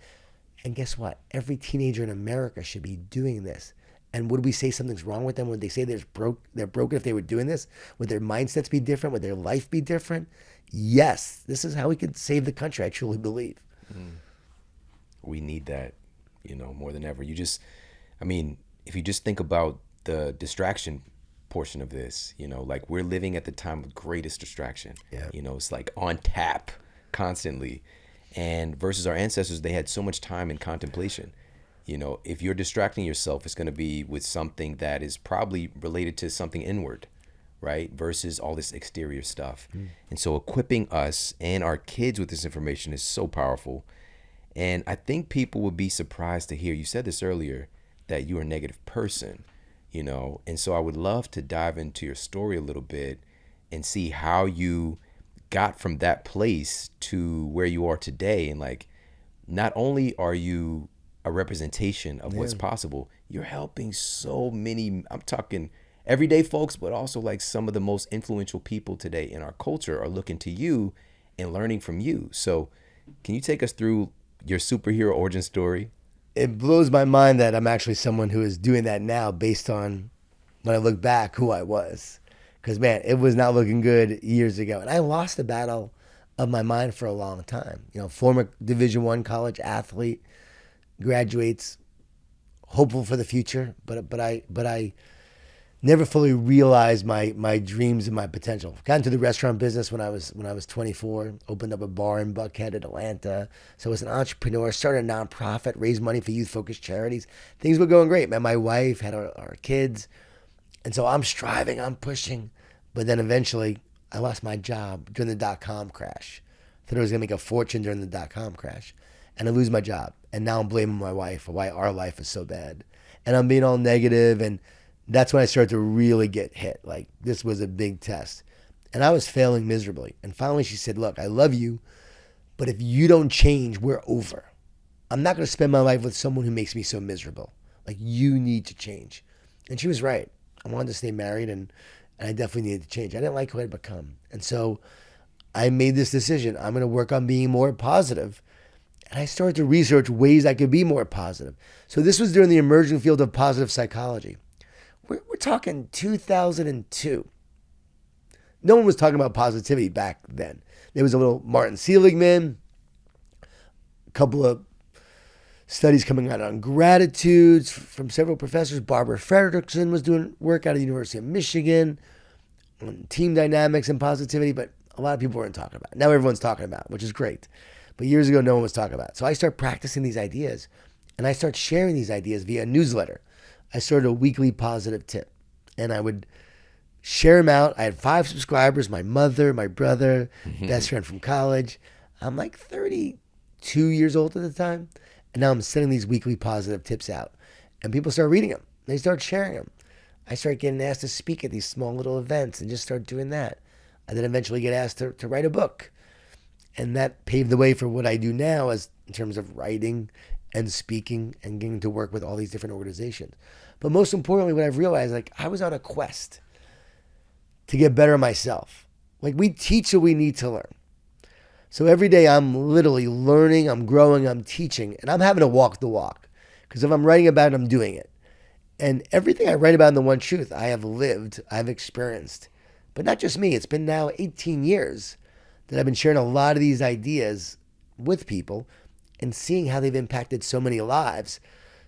And guess what? Every teenager in America should be doing this. And would we say something's wrong with them? Would they say they're broken if they were doing this? Would their mindsets be different? Would their life be different? Yes. This is how we could save the country, I truly believe. We need that, more than ever. If you just think about the distraction portion of this, like we're living at the time of greatest distraction. Yeah. It's like on tap constantly. And versus our ancestors, they had so much time in contemplation. If you're distracting yourself, it's going to be with something that is probably related to something inward, right? Versus all this exterior stuff. And so equipping us and our kids with this information is so powerful. And I think people would be surprised to hear, you said this earlier, that you're a negative person, And so I would love to dive into your story a little bit and see how you got from that place to where you are today. And like, not only are you a representation of what's possible, you're helping so many, I'm talking everyday folks, but also like some of the most influential people today in our culture are looking to you and learning from you. So can you take us through your superhero origin story? It blows my mind that I'm actually someone who is doing that now based on when I look back who I was. Because, man, it was not looking good years ago. And I lost the battle of my mind for a long time. Former Division I college athlete, graduates, hopeful for the future, but I never fully realized my dreams and my potential. Got into the restaurant business when I was 24. Opened up a bar in Buckhead, Atlanta. So I was an entrepreneur. Started a nonprofit, raised money for youth-focused charities. Things were going great. Met my wife, had our kids, and so I'm striving, I'm pushing. But then eventually, I lost my job during the dot-com crash. Thought I was gonna make a fortune during the dot-com crash, and I lose my job. And now I'm blaming my wife for why our life is so bad, and I'm being all negative, and that's when I started to really get hit. Like, this was a big test. And I was failing miserably. And finally she said, look, I love you, but if you don't change, we're over. I'm not going to spend my life with someone who makes me so miserable. Like, you need to change. And she was right. I wanted to stay married, and I definitely needed to change. I didn't like who I'd become. And so I made this decision. I'm going to work on being more positive. And I started to research ways I could be more positive. So this was during the emerging field of positive psychology. We're talking 2002. No one was talking about positivity back then. There was a little Martin Seligman, a couple of studies coming out on gratitudes from several professors. Barbara Fredrickson was doing work out of the University of Michigan on team dynamics and positivity, but a lot of people weren't talking about it. Now everyone's talking about it, which is great. But years ago, no one was talking about it. So I started practicing these ideas, and I started sharing these ideas via a newsletter. I started a weekly positive tip, and I would share them out. I had 5 subscribers, my mother, my brother, best friend from college. I'm like 32 years old at the time, and now I'm sending these weekly positive tips out, and people start reading them. They start sharing them. I start getting asked to speak at these small little events and just start doing that. I then eventually get asked to write a book, and that paved the way for what I do now as in terms of writing and speaking and getting to work with all these different organizations. But most importantly, what I've realized, like, I was on a quest to get better myself. Like, we teach what we need to learn. So every day I'm literally learning, I'm growing, I'm teaching, and I'm having to walk the walk. Because if I'm writing about it, I'm doing it. And everything I write about in The One Truth, I have lived, I've experienced. But not just me, it's been now 18 years that I've been sharing a lot of these ideas with people and seeing how they've impacted so many lives.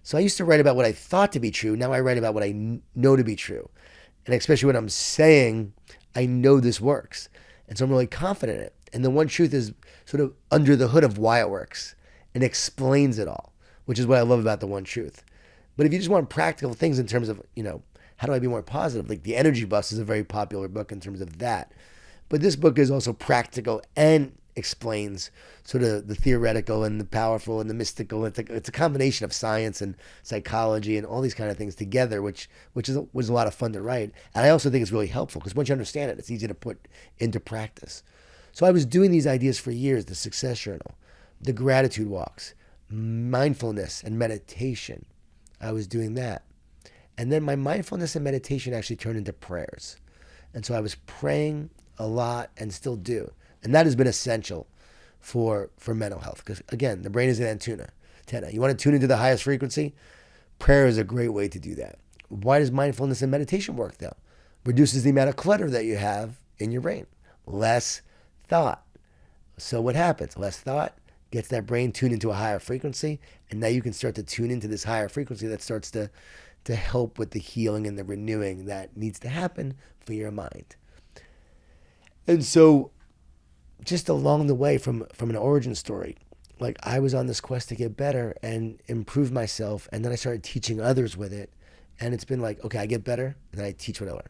So I used to write about what I thought to be true. Now I write about what I know to be true. And especially when I'm saying, I know this works. And so I'm really confident in it. And the one truth is sort of under the hood of why it works and explains it all, which is what I love about the one truth. But if you just want practical things in terms of, how do I be more positive? Like The Energy Bus is a very popular book in terms of that. But this book is also practical and explains sort of the theoretical and the powerful and the mystical. It's a combination of science and psychology and all these kind of things together, which was a lot of fun to write. And I also think it's really helpful because once you understand it, it's easy to put into practice. So I was doing these ideas for years: the success journal, the gratitude walks, mindfulness and meditation. I was doing that. And then my mindfulness and meditation actually turned into prayers. And so I was praying a lot and still do. And that has been essential for mental health. Because again, the brain is an antenna. You want to tune into the highest frequency? Prayer is a great way to do that. Why does mindfulness and meditation work though? Reduces the amount of clutter that you have in your brain. Less thought. So what happens? Less thought gets that brain tuned into a higher frequency. And now you can start to tune into this higher frequency that starts to help with the healing and the renewing that needs to happen for your mind. And so just along the way from an origin story, like I was on this quest to get better and improve myself. And then I started teaching others with it. And it's been like, okay, I get better and then I teach what I learn.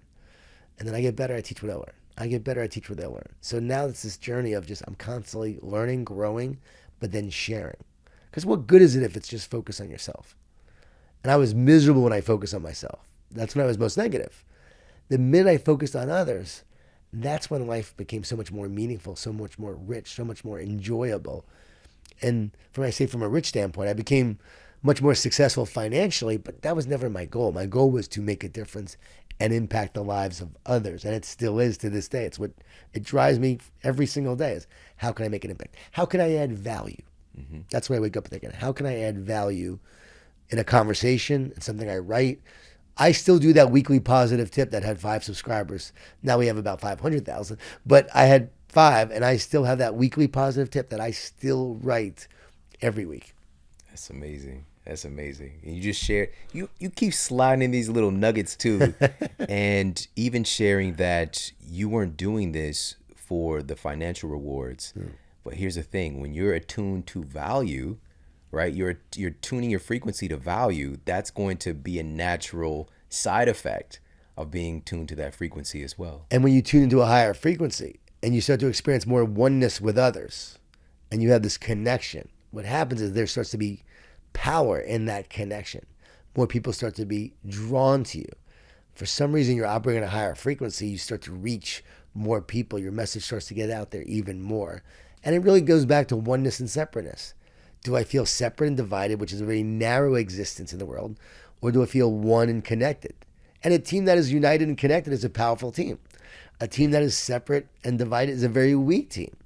And then I get better, I teach what I learn. I get better, I teach what I learn. So now it's this journey of just, I'm constantly learning, growing, but then sharing. Because what good is it if it's just focused on yourself? And I was miserable when I focused on myself. That's when I was most negative. The minute I focused on others, that's when life became so much more meaningful, so much more rich, so much more enjoyable. And from a rich standpoint, I became much more successful financially, but that was never my goal. My goal was to make a difference and impact the lives of others. And it still is to this day. It's what it drives me every single day is, how can I make an impact? How can I add value? Mm-hmm. That's what I wake up thinking. How can I add value in a conversation, in something I write? I still do that weekly positive tip that had 5 subscribers. Now we have about 500,000, but I had 5, and I still have that weekly positive tip that I still write every week. That's amazing. That's amazing. And you just share, you keep sliding in these little nuggets too. And even sharing that you weren't doing this for the financial rewards. But here's the thing, when you're attuned to value, right? You're tuning your frequency to value. That's going to be a natural side effect of being tuned to that frequency as well. And when you tune into a higher frequency and you start to experience more oneness with others and you have this connection, what happens is there starts to be power in that connection. More people start to be drawn to you. For some reason, you're operating at a higher frequency. You start to reach more people. Your message starts to get out there even more. And it really goes back to oneness and separateness. Do I feel separate and divided, which is a very narrow existence in the world, or do I feel one and connected? And a team that is united and connected is a powerful team. A team that is separate and divided is a very weak team.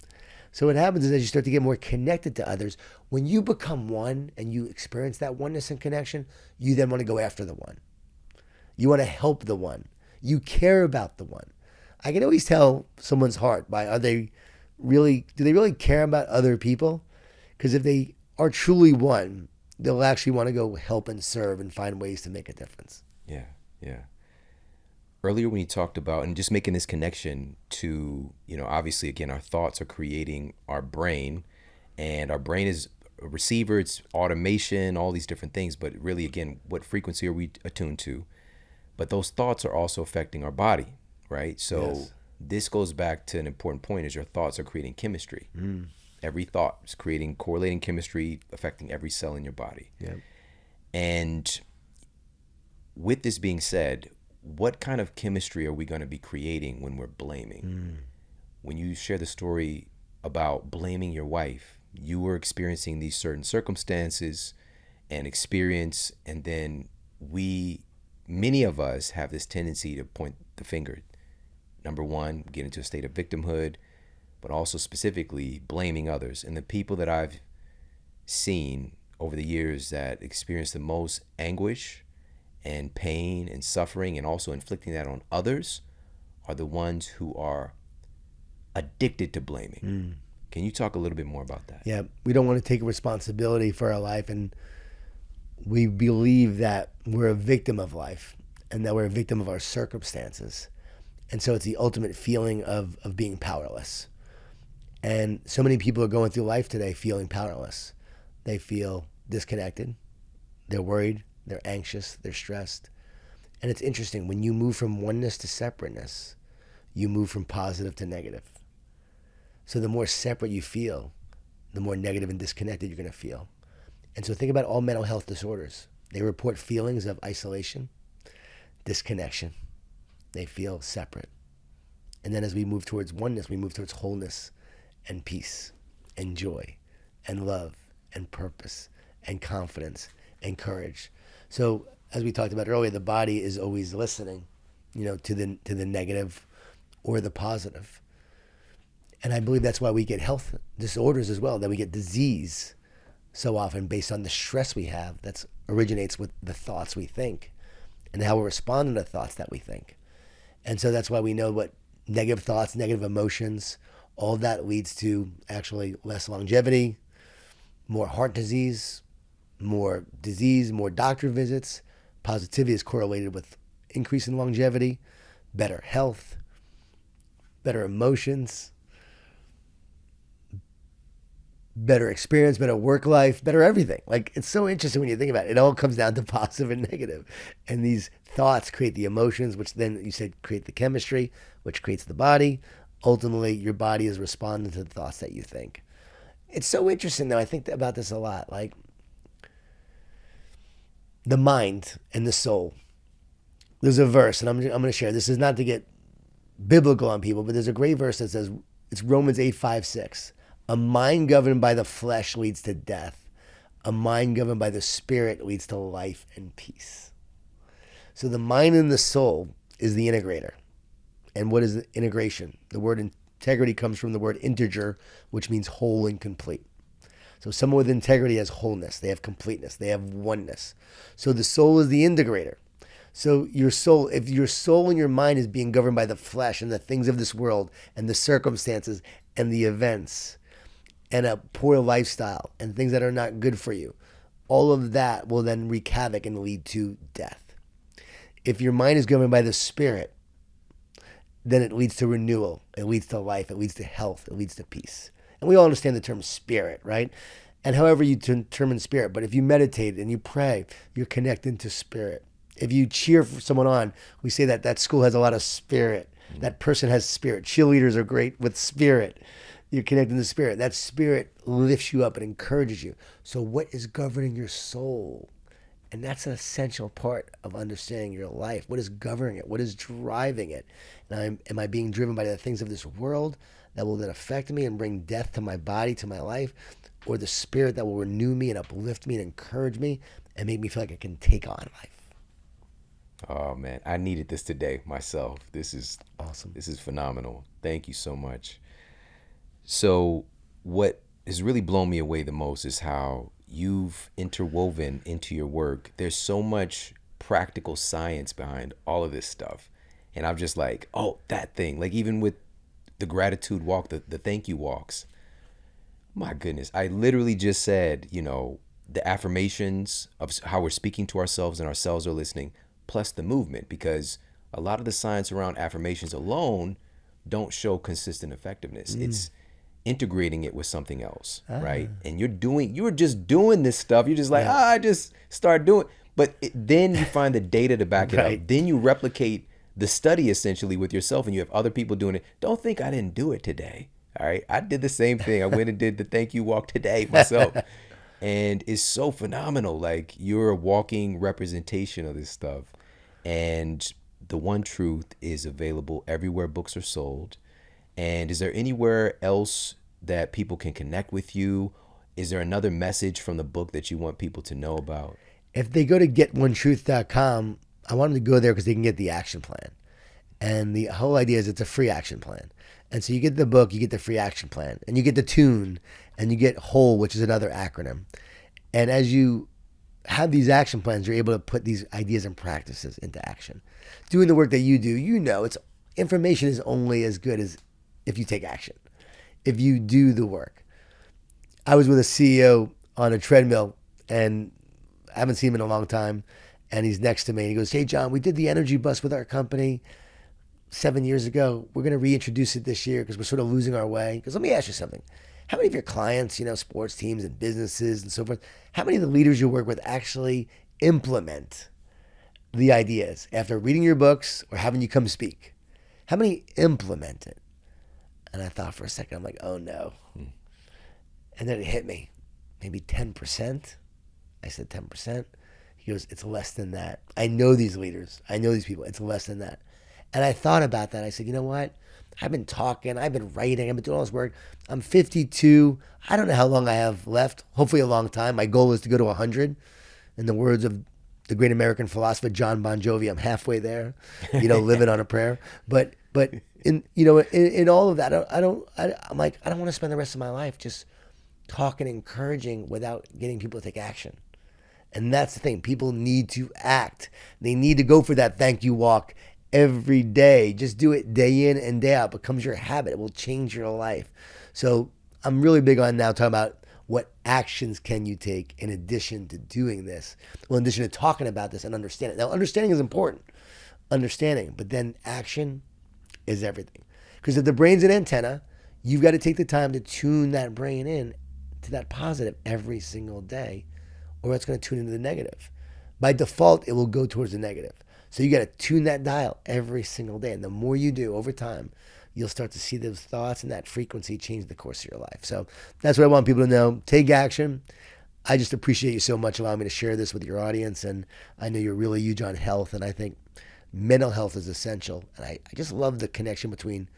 So what happens is as you start to get more connected to others, when you become one and you experience that oneness and connection, you then want to go after the one. You want to help the one. You care about the one. I can always tell someone's heart by do they really care about other people? Because if they are truly one, they'll actually want to go help and serve and find ways to make a difference. Yeah. Earlier when you talked about, and just making this connection to, obviously, again, our thoughts are creating our brain, and our brain is a receiver, it's automation, all these different things. But really, again, what frequency are we attuned to? But those thoughts are also affecting our body, right? So yes. This goes back to an important point, is your thoughts are creating chemistry. Every thought is creating correlating chemistry, affecting every cell in your body. Yeah. And with this being said, what kind of chemistry are we going to be creating when we're blaming? When you share the story about blaming your wife, you were experiencing these certain circumstances and experience, and then many of us have this tendency to point the finger. Number one, get into a state of victimhood, but also specifically blaming others. And the people that I've seen over the years that experience the most anguish and pain and suffering, and also inflicting that on others, are the ones who are addicted to blaming. Can you talk a little bit more about that? Yeah, we don't want to take responsibility for our life, and we believe that we're a victim of life and that we're a victim of our circumstances. And so it's the ultimate feeling of being powerless. And so many people are going through life today feeling powerless. They feel disconnected. They're worried. They're anxious. They're stressed. And it's interesting. When you move from oneness to separateness, you move from positive to negative. So the more separate you feel, the more negative and disconnected you're going to feel. And so think about all mental health disorders. They report feelings of isolation, disconnection. They feel separate. And then as we move towards oneness, we move towards wholeness and peace and joy and love and purpose and confidence and courage. So as we talked about earlier, the body is always listening, to the negative or the positive. And I believe that's why we get health disorders as well, that we get disease so often based on the stress we have that originates with the thoughts we think and how we're responding to thoughts that we think. And so that's why we know what negative thoughts, negative emotions, all of that leads to actually less longevity, more heart disease, more doctor visits. Positivity is correlated with increase in longevity, better health, better emotions, better experience, better work life, better everything. Like, it's so interesting when you think about it. It all comes down to positive and negative. And these thoughts create the emotions, which then you said create the chemistry, which creates the body. Ultimately, your body is responding to the thoughts that you think. It's so interesting, though. I think about this a lot. Like, the mind and the soul. There's a verse, and I'm going to share. This is not to get biblical on people, but there's a great verse that says, it's Romans 8:5-6. A mind governed by the flesh leads to death. A mind governed by the spirit leads to life and peace. So the mind and the soul is the integrator. And what is the integration? The word integrity comes from the word integer, which means whole and complete. So someone with integrity has wholeness. They have completeness. They have oneness. So the soul is the integrator. So your soul, if your soul and your mind is being governed by the flesh and the things of this world and the circumstances and the events, and a poor lifestyle and things that are not good for you, all of that will then wreak havoc and lead to death. If your mind is governed by the spirit, then it leads to renewal. It leads to life. It leads to health. It leads to peace. And we all understand the term spirit, right? And however you determine spirit, but if you meditate and you pray, you're connecting to spirit. If you cheer for someone on, we say that that school has a lot of spirit. That person has spirit. Cheerleaders are great with spirit. You're connecting to the spirit. That spirit lifts you up and encourages you. So what is governing your soul? And that's an essential part of understanding your life. What is governing it? What is driving it? And am I being driven by the things of this world that will then affect me and bring death to my body, to my life? Or the spirit that will renew me and uplift me and encourage me and make me feel like I can take on life? Oh, man. I needed this today myself. This is awesome. This is phenomenal. Thank you so much. So what has really blown me away the most is how you've interwoven into your work. There's so much practical science behind all of this stuff. And I'm just like, oh, that thing. Like, even with the gratitude walk, the thank you walks. My goodness. I literally just said, the affirmations of how we're speaking to ourselves and ourselves are listening, plus the movement, because a lot of the science around affirmations alone don't show consistent effectiveness. It's integrating it with something else, right? And you're just doing this stuff. You're just like, I just start doing. But then you find the data to back it up. Then you replicate the study essentially with yourself, and you have other people doing it. Don't think I didn't do it today. All right, I did the same thing. I went and did the thank you walk today myself, and it's so phenomenal. Like, you're a walking representation of this stuff, and the One Truth is available everywhere books are sold. And is there anywhere else that people can connect with you? Is there another message from the book that you want people to know about? If they go to getonetruth.com, I want them to go there because they can get the action plan. And the whole idea is it's a free action plan. And so you get the book, you get the free action plan, and you get the tune, and you get whole, which is another acronym. And as you have these action plans, you're able to put these ideas and practices into action. Doing the work that you do, it's information is only as good as if you take action, if you do the work. I was with a CEO on a treadmill, and I haven't seen him in a long time, and he's next to me. He goes, "Hey, John, we did the energy bus with our company 7 years ago. We're going to reintroduce it this year because we're sort of losing our way." Because let me ask you something. How many of your clients, sports teams and businesses and so forth, how many of the leaders you work with actually implement the ideas after reading your books or having you come speak? How many implement it? And I thought for a second, I'm like, oh no. And then it hit me. Maybe 10%. I said 10%. He goes, it's less than that. I know these leaders. I know these people. It's less than that. And I thought about that. I said, you know what? I've been talking. I've been writing. I've been doing all this work. I'm 52. I don't know how long I have left. Hopefully a long time. My goal is to go to 100. In the words of the great American philosopher John Bon Jovi, I'm halfway there, living on a prayer. But in all of that, I'm like, I don't want to spend the rest of my life just talking, encouraging without getting people to take action. And that's the thing. People need to act. They need to go for that thank you walk every day. Just do it day in and day out. It becomes your habit. It will change your life. So I'm really big on now talking about what actions can you take in addition to doing this. Well, in addition to talking about this and understanding. Now, understanding is important. Understanding. But then action is everything. Because if the brain's an antenna, you've got to take the time to tune that brain in to that positive every single day, or it's going to tune into the negative. By default, it will go towards the negative. So you got to tune that dial every single day. And the more you do over time, you'll start to see those thoughts and that frequency change the course of your life. So that's what I want people to know. Take action. I just appreciate you so much allowing me to share this with your audience. And I know you're really huge on health. And I think mental health is essential. And I just love the connection between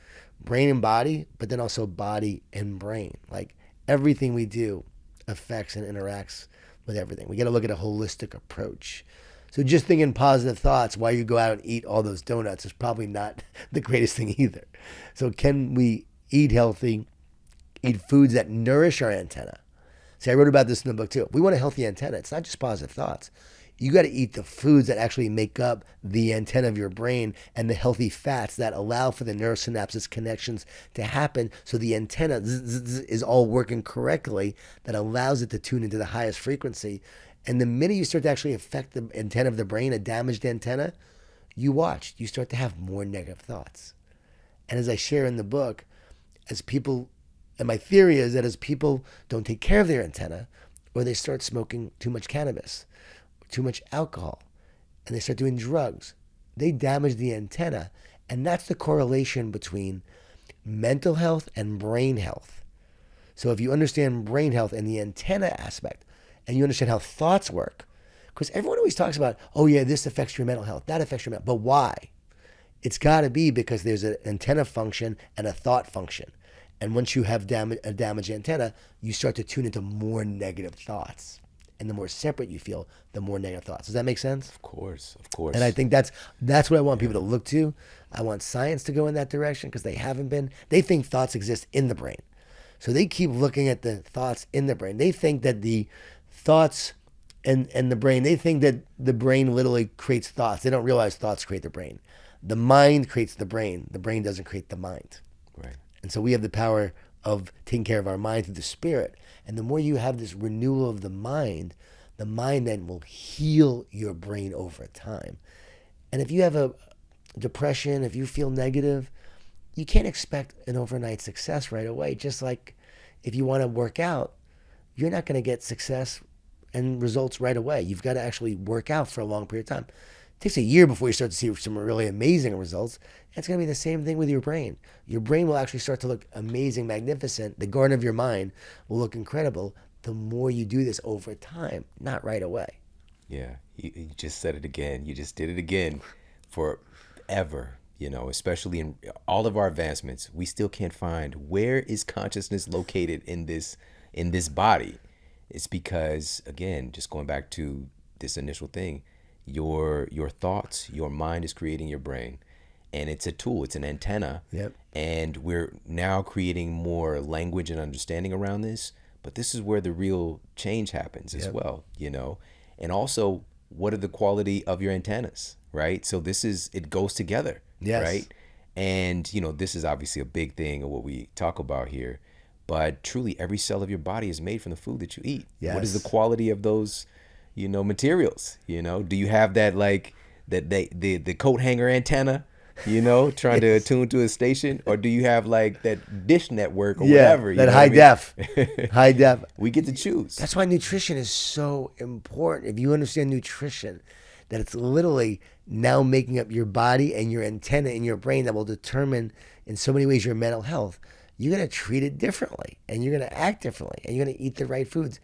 brain and body, but then also body and brain. Like everything we do affects and interacts with everything. We got to look at a holistic approach. So just thinking positive thoughts while you go out and eat all those donuts is probably not the greatest thing either. So can we eat healthy, eat foods that nourish our antenna? See, I wrote about this in the book too. We want a healthy antenna. It's not just positive thoughts. You got to eat the foods that actually make up the antenna of your brain and the healthy fats that allow for the neurosynapses connections to happen so the antenna is all working correctly, that allows it to tune into the highest frequency. And the minute you start to actually affect the antenna of the brain, a damaged antenna, you start to have more negative thoughts. And as I share in the book, as people, and my theory is that as people don't take care of their antenna, or they start smoking too much cannabis, too much alcohol, and they start doing drugs, they damage the antenna. And that's the correlation between mental health and brain health. So if you understand brain health and the antenna aspect, and you understand how thoughts work, because everyone always talks about, oh yeah, this affects your mental health, that affects your mental, but why? It's got to be because there's an antenna function and a thought function. And once you have a damaged antenna, you start to tune into more negative thoughts. And the more separate you feel, the more negative thoughts. Does that make sense? Of course, of course. And I think that's what I want people to look to. I want science to go in that direction because they haven't been. They think thoughts exist in the brain. So they keep looking at the thoughts in the brain. They think that the thoughts and the brain, they think that the brain literally creates thoughts. They don't realize thoughts create the brain. The mind creates the brain. The brain doesn't create the mind. Right. And so we have the power of taking care of our mind through the spirit. And the more you have this renewal of the mind then will heal your brain over time. And if you have a depression, if you feel negative, you can't expect an overnight success right away. Just like if you want to work out, you're not going to get success and results right away. You've got to actually work out for a long period of time. It takes a year before you start to see some really amazing results. It's going to be the same thing with your brain. Your brain will actually start to look amazing, magnificent. The garden of your mind will look incredible the more you do this over time, not right away. Yeah, you just said it again. You just did it again. Forever, especially in all of our advancements, we still can't find where is consciousness located in this body. It's because, again, just going back to this initial thing, your thoughts, your mind is creating your brain, and it's a tool, it's an antenna. Yep. And we're now creating more language and understanding around this, but this is where the real change happens as well, and also what are the quality of your antennas, right? So it goes together, yes. right? And, this is obviously a big thing of what we talk about here. But truly, every cell of your body is made from the food that you eat. Yes. What is the quality of those, materials? Do you have that, like, the coat hanger antenna, trying to tune to a station? Or do you have, like, that dish network or whatever? That high def. High def. We get to choose. That's why nutrition is so important. If you understand nutrition, that it's literally now making up your body and your antenna in your brain that will determine in so many ways your mental health. You're going to treat it differently and you're going to act differently and you're going to eat the right foods.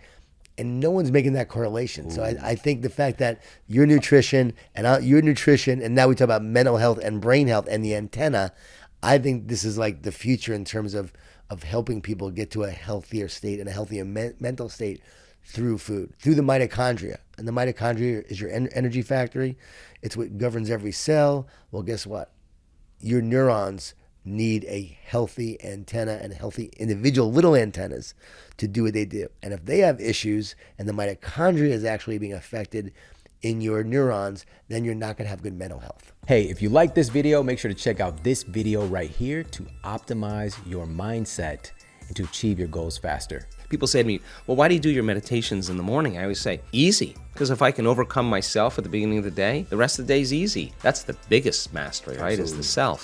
And no one's making that correlation. Ooh. So I think the fact that your nutrition and now we talk about mental health and brain health and the antenna, I think this is like the future in terms of helping people get to a healthier state and a healthier mental state through food, through the mitochondria. And the mitochondria is your energy factory. It's what governs every cell. Well, guess what? Your neurons need a healthy antenna and healthy individual little antennas to do what they do. And if they have issues and the mitochondria is actually being affected in your neurons, then you're not going to have good mental health. Hey, if you like this video, make sure to check out this video right here to optimize your mindset and to achieve your goals faster. People say to me, well, why do you do your meditations in the morning? I always say, easy. Because if I can overcome myself at the beginning of the day, the rest of the day is easy. That's the biggest mastery, right? Absolutely. Is the self.